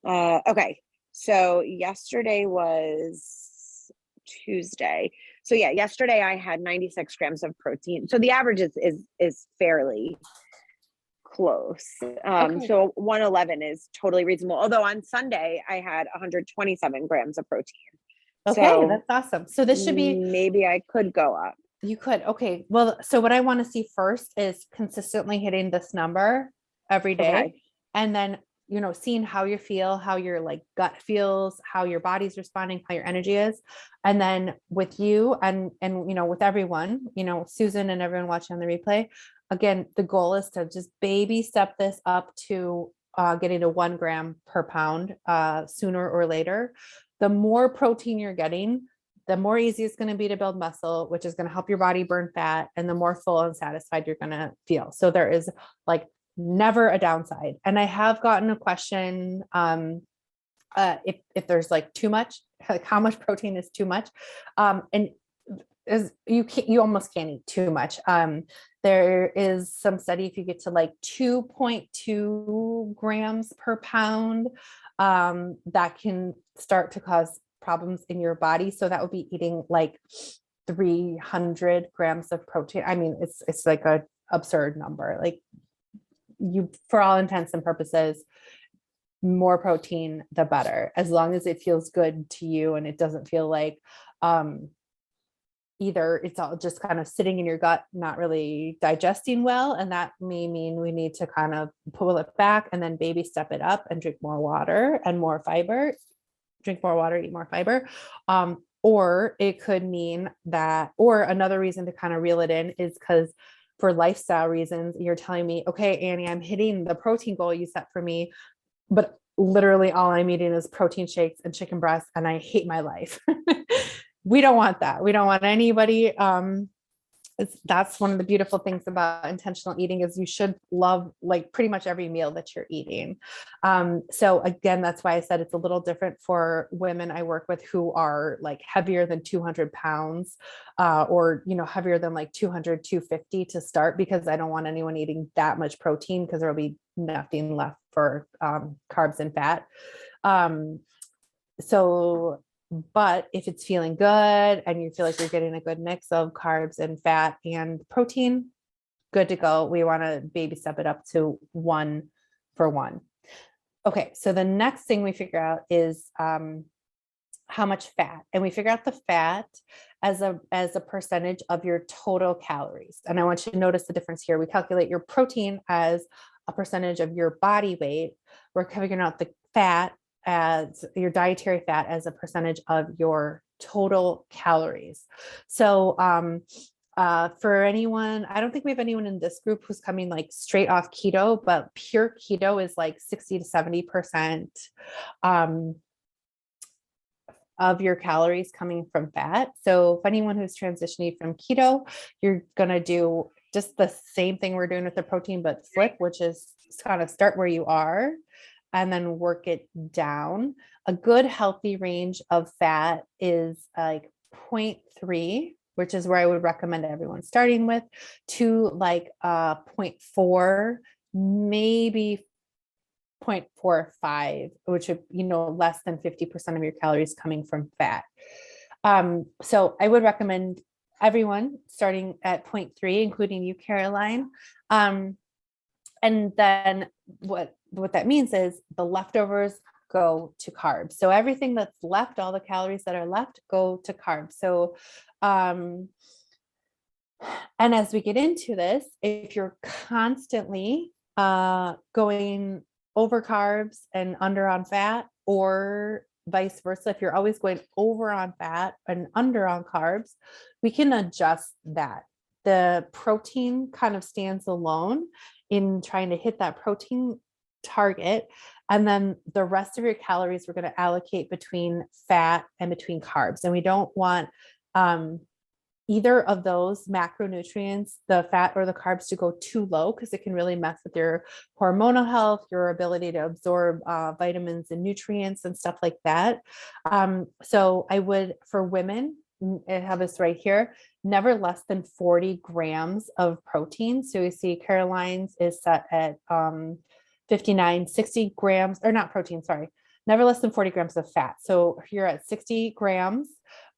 Okay. So yesterday was Tuesday. So yeah, yesterday I had 96 grams of protein. So the average is fairly close. Okay. So 111 is totally reasonable. Although on Sunday I had 127 grams of protein. Okay, So that's awesome. So this should be, maybe I could go up. you could. Okay. Well, so what I want to see first is consistently hitting this number every day. Okay. And then, seeing how you feel, how your like gut feels, how your body's responding, how your energy is. And then with you and with everyone, Susan and everyone watching on the replay, again, the goal is to just baby step this up to getting to 1 gram per pound sooner or later. The more protein you're getting, the more easy it's going to be to build muscle, which is going to help your body burn fat, and the more full and satisfied you're going to feel. So there is like never a downside. And I have gotten a question if there's like too much, like how much protein is too much, and you almost can't eat too much. There is some study if you get to like 2.2 grams per pound, that can start to cause problems in your body. So that would be eating like 300 grams of protein. I mean, it's like a absurd number. Like for all intents and purposes, more protein, the better, as long as it feels good to you and it doesn't feel like either it's all just kind of sitting in your gut, not really digesting well. And that may mean we need to kind of pull it back and then baby step it up and drink more water and more fiber. Drink more water, eat more fiber. Or it could mean that, or another reason to kind of reel it in is because for lifestyle reasons, you're telling me, okay, Annie, I'm hitting the protein goal you set for me, but literally all I'm eating is protein shakes and chicken breasts, and I hate my life. We don't want that. We don't want anybody. That's one of the beautiful things about intentional eating is you should love like pretty much every meal that you're eating. So again, that's why I said it's a little different for women I work with who are like heavier than 200 pounds, or, you know, heavier than like 200, 250 to start, because I don't want anyone eating that much protein because there'll be nothing left for carbs and fat. So but if it's feeling good and you feel like you're getting a good mix of carbs and fat and protein, good to go. We want to baby step it up to 1 for 1. Okay, so the next thing we figure out is how much fat, and we figure out the fat as a percentage of your total calories. And I want you to notice the difference here. We calculate your protein as a percentage of your body weight. We're figuring out the fat as your dietary fat as a percentage of your total calories. So for anyone, I don't think we have anyone in this group who's coming like straight off keto, but pure keto is like 60 to 70% of your calories coming from fat. So if anyone who's transitioning from keto, you're going to do just the same thing we're doing with the protein, but flip, which is kind of start where you are and then work it down. A good healthy range of fat is like 0.3, which is where I would recommend everyone starting with, to like 0.4, maybe 0.45, which would, you know, less than 50% of your calories coming from fat. So I would recommend everyone starting at 0.3, including you, Caroline. And then what that means is the leftovers go to carbs. So everything that's left, all the calories that are left go to carbs. So, and as we get into this, if you're constantly going over carbs and under on fat, or vice versa, if you're always going over on fat and under on carbs, we can adjust that. The protein kind of stands alone in trying to hit that protein target. And then the rest of your calories, we're going to allocate between fat and between carbs. And we don't want either of those macronutrients, the fat or the carbs, to go too low, because it can really mess with your hormonal health, your ability to absorb vitamins and nutrients and stuff like that. So I would, for women, I have this right here, never less than 40 grams of protein. So you see Caroline's is set at 59, 60 grams, or not protein, sorry, never less than 40 grams of fat. So you're at 60 grams.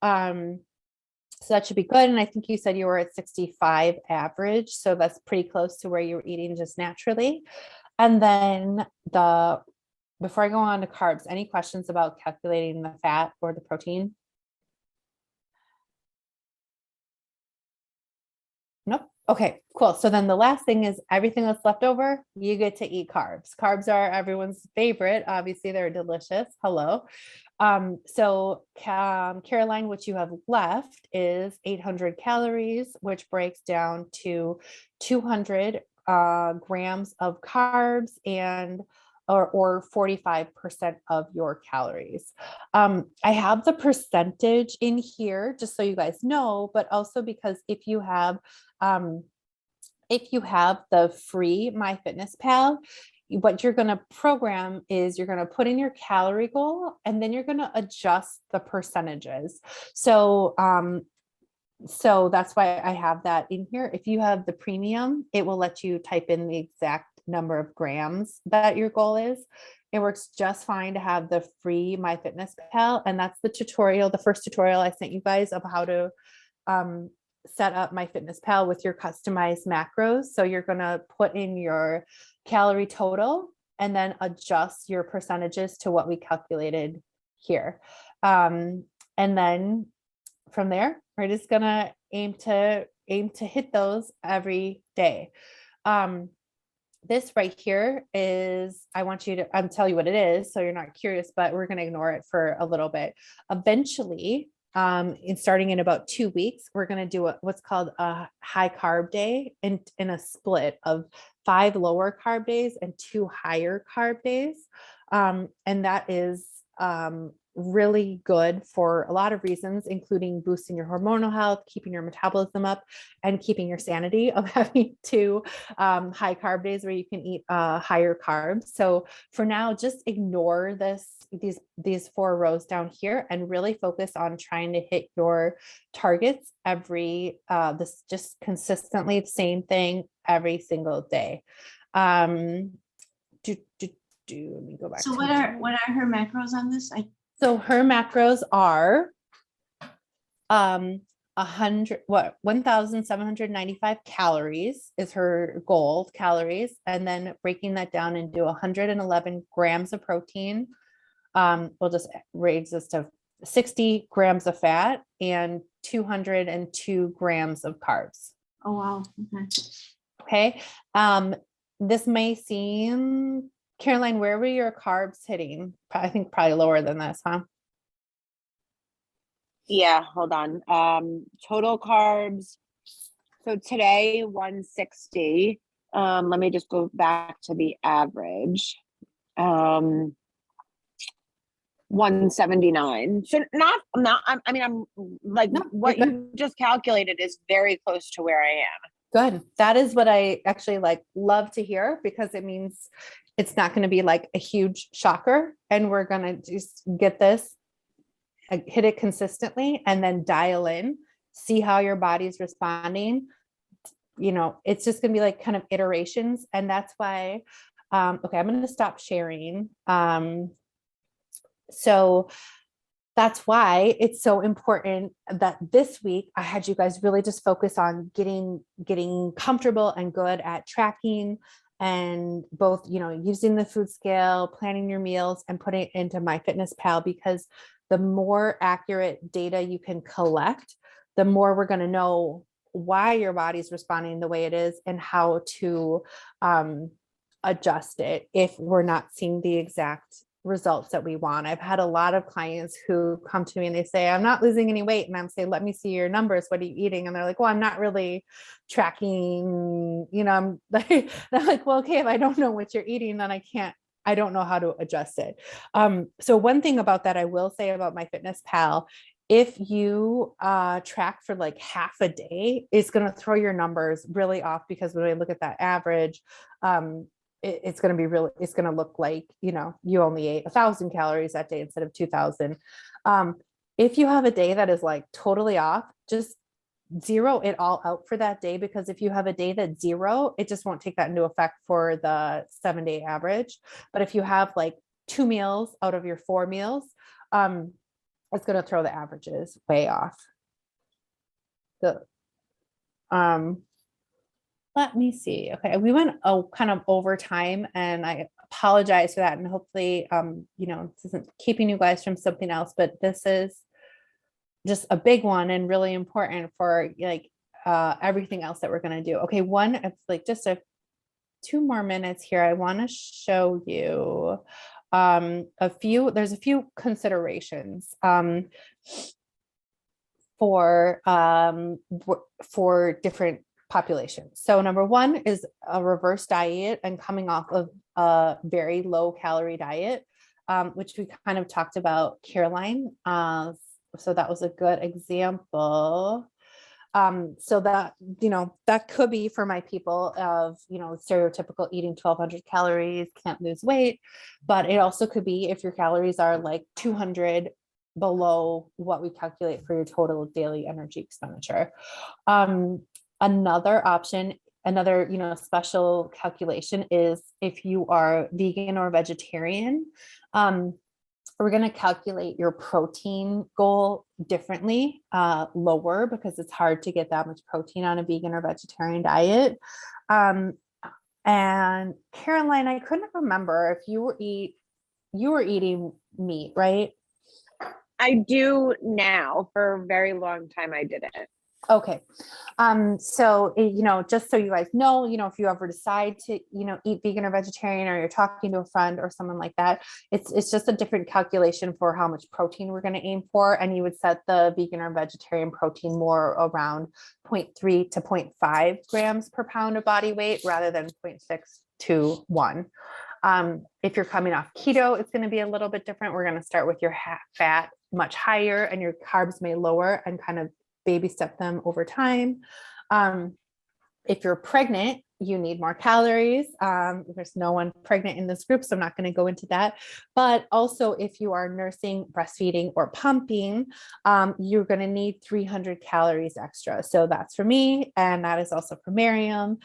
So that should be good. And I think you said you were at 65 average. So that's pretty close to where you were eating just naturally. And then before I go on to carbs, any questions about calculating the fat or the protein? Nope. Okay, cool. So then the last thing is everything that's left over, you get to eat carbs. Carbs are everyone's favorite. Obviously, they're delicious. Hello. So Caroline, what you have left is 800 calories, which breaks down to 200 grams of carbs and or 45% of your calories. I have the percentage in here just so you guys know, but also because if you have the free MyFitnessPal, what you're going to program is you're going to put in your calorie goal and then you're going to adjust the percentages. So that's why I have that in here. If you have the premium, it will let you type in the exact number of grams that your goal is. It works just fine to have the free MyFitnessPal. And that's the tutorial, the first tutorial I sent you guys of how to set up MyFitnessPal with your customized macros. So you're going to put in your calorie total and then adjust your percentages to what we calculated here. And then from there, we're just going to aim to hit those every day. This right here is, I want you to, I'll tell you what it is, so you're not curious, but we're going to ignore it for a little bit. Eventually, starting in about 2 weeks, we're going to do what's called a high carb day in a split of 5 lower carb days and 2 higher carb days. And that is really good for a lot of reasons, including boosting your hormonal health, keeping your metabolism up, and keeping your sanity of having 2 high carb days where you can eat higher carbs. So for now, just ignore these 4 rows down here and really focus on trying to hit your targets this just consistently the same thing every single day. Let me go back. So what are her macros on this? So her macros are 1,795 calories is her goal calories, and then breaking that down into 111 grams of protein. We'll just raise this to 60 grams of fat and 202 grams of carbs. Oh, wow. Okay. This may seem, Caroline, where were your carbs hitting? I think probably lower than this, huh? Yeah, hold on. Total carbs. So today 160. Let me just go back to the average. 179. So I'm like, No, what you're you just calculated is very close to where I am. Good. That is what I actually love to hear, because it means it's not going to be like a huge shocker, and we're going to just get this, hit it consistently, and then dial in, see how your body's responding. It's just going to be like kind of iterations. And that's why, okay, I'm going to stop sharing. So that's why it's so important that this week I had you guys really just focus on getting comfortable and good at tracking, and both, using the food scale, planning your meals, and putting it into MyFitnessPal, because the more accurate data you can collect, the more we're going to know why your body's responding the way it is and how to adjust it if we're not seeing the exact results that we want. I've had a lot of clients who come to me and they say, I'm not losing any weight. And I'm saying, let me see your numbers. What are you eating? And they're like, well, I'm not really tracking, I'm like, well, okay, if I don't know what you're eating, then I don't know how to adjust it. So one thing about that I will say about MyFitnessPal, if you track for like half a day, it's going to throw your numbers really off, because when I look at that average, it's going to be it's going to look like, you only ate 1,000 calories that day instead of 2,000. If you have a day that is like totally off, just zero it all out for that day, because if you have a day that's 0, it just won't take that into effect for the 7-day average. But if you have like 2 meals out of your 4 meals, it's going to throw the averages way off. Let me see. Okay, we went kind of over time, and I apologize for that. And hopefully, this isn't keeping you guys from something else, but this is just a big one and really important for everything else that we're going to do. Okay, it's like just 2 more minutes here. I want to show you there's a few considerations for different populations. So number 1 is a reverse diet and coming off of a very low calorie diet, which we kind of talked about, Caroline. So that was a good example. So that, that could be for my people of, stereotypical eating 1,200 calories, can't lose weight, but it also could be if your calories are like 200 below what we calculate for your total daily energy expenditure. Another option, special calculation is if you are vegan or vegetarian. We're going to calculate your protein goal differently, lower, because it's hard to get that much protein on a vegan or vegetarian diet. And Caroline, I couldn't remember if you were eating meat, right? I do now. For a very long time I didn't. Okay. So, just so you guys know, if you ever decide to, eat vegan or vegetarian, or you're talking to a friend or someone like that, it's just a different calculation for how much protein we're going to aim for. And you would set the vegan or vegetarian protein more around 0.3 to 0.5 grams per pound of body weight rather than 0.6 to 1. If you're coming off keto, it's going to be a little bit different. We're going to start with your fat much higher and your carbs may lower and kind of baby step them over time. If you're pregnant, you need more calories. There's no one pregnant in this group, so I'm not going to go into that. But also, if you are nursing, breastfeeding, or pumping, you're going to need 300 calories extra. So that's for me, and that is also for Miriam.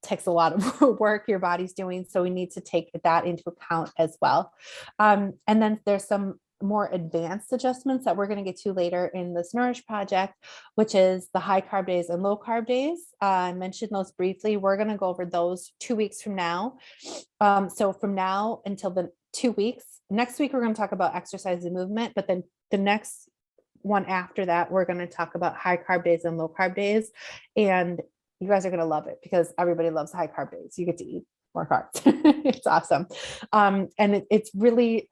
Takes a lot of work your body's doing, so we need to take that into account as well. And then there's some more advanced adjustments that we're going to get to later in this Nourish project, which is the high carb days and low carb days. I mentioned those briefly. We're going to go over those 2 weeks from now. So from now until the 2 weeks, next week, we're going to talk about exercise and movement, but then the next one after that, we're going to talk about high carb days and low carb days. And you guys are going to love it because everybody loves high carb days. You get to eat more carbs. It's awesome. And it's really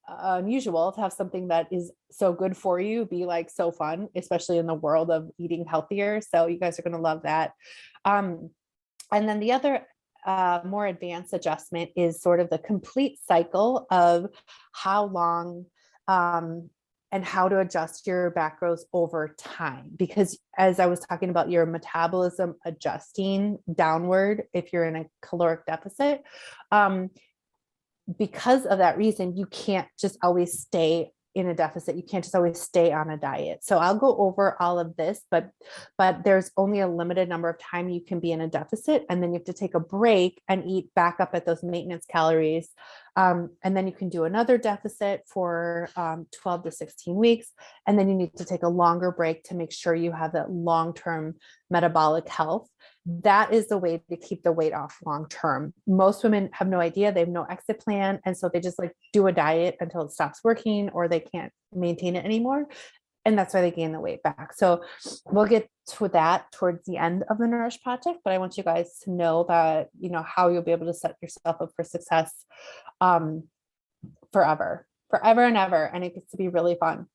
unusual to have something that is so good for you be like so fun, especially in the world of eating healthier. So you guys are going to love that. And then the other more advanced adjustment is sort of the complete cycle of how long and how to adjust your macros over time. Because as I was talking about your metabolism adjusting downward if you're in a caloric deficit, because of that reason, you can't just always stay in a deficit. You can't just always stay on a diet. So I'll go over all of this, but there's only a limited number of time you can be in a deficit, and then you have to take a break and eat back up at those maintenance calories. And then you can do another deficit for 12 to 16 weeks. And then you need to take a longer break to make sure you have that long-term metabolic health. That is the way to keep the weight off long-term. Most women have no idea. They have no exit plan. And so they just like do a diet until it stops working or they can't maintain it anymore. And that's why they gain the weight back. So we'll get to that towards the end of the Nourish project, but I want you guys to know that, how you'll be able to set yourself up for success forever and ever. And it gets to be really fun.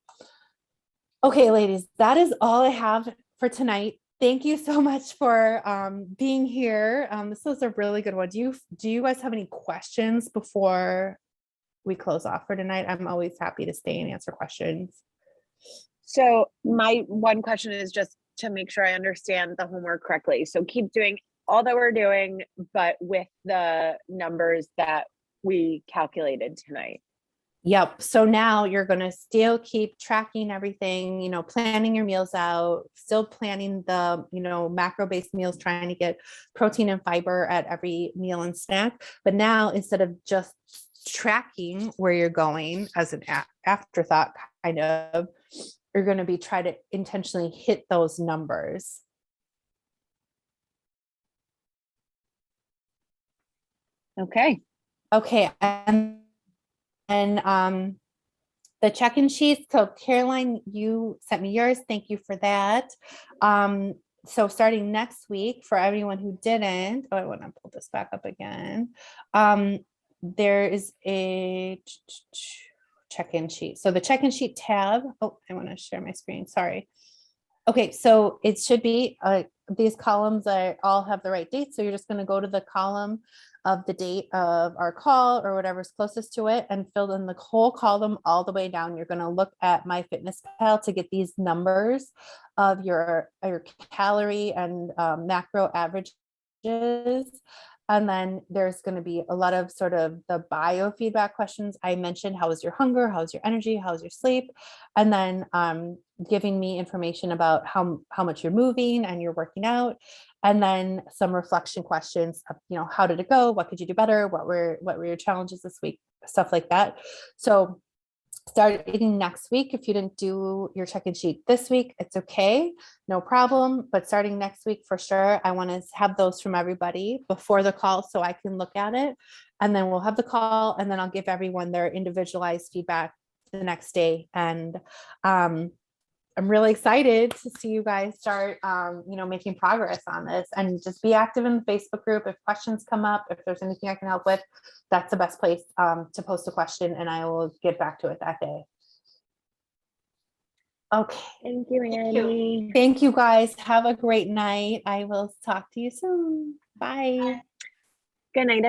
Okay, ladies, that is all I have for tonight. Thank you so much for being here. This was a really good one. Do you guys have any questions before we close off for tonight? I'm always happy to stay and answer questions. So my one question is just to make sure I understand the homework correctly. So keep doing all that we're doing, but with the numbers that we calculated tonight. Yep. So now you're going to still keep tracking everything, planning your meals out, still planning the, macro-based meals, trying to get protein and fiber at every meal and snack. But now instead of just tracking where you're going as an afterthought, kind of, you're going to be try to intentionally hit those numbers. Okay. And the check-in sheets. So Caroline, you sent me yours. Thank you for that. So starting next week, for everyone who didn't, I want to pull this back up again. There is a check-in sheet. So the check-in sheet tab. Oh, I want to share my screen. Sorry. Okay, so it should be these columns all have the right date. So you're just going to go to the column of the date of our call or whatever's closest to it and fill in the whole column all the way down. You're going to look at MyFitnessPal to get these numbers of your calorie and macro averages. And then there's going to be a lot of sort of the biofeedback questions. I mentioned, how is your hunger? How's your energy? How's your sleep? And then giving me information about how much you're moving and you're working out. And then some reflection questions of, how did it go? What could you do better? What were your challenges this week? Stuff like that. So starting next week, if you didn't do your check-in sheet this week, it's okay, no problem. But starting next week, for sure, I want to have those from everybody before the call so I can look at it. And then we'll have the call, and then I'll give everyone their individualized feedback the next day. And I'm really excited to see you guys start, making progress on this, and just be active in the Facebook group. If questions come up, if there's anything I can help with, that's the best place to post a question, and I will get back to it that day. Okay. Thank you, Thank you. Annie. Thank you guys. Have a great night. I will talk to you soon. Bye. Good night,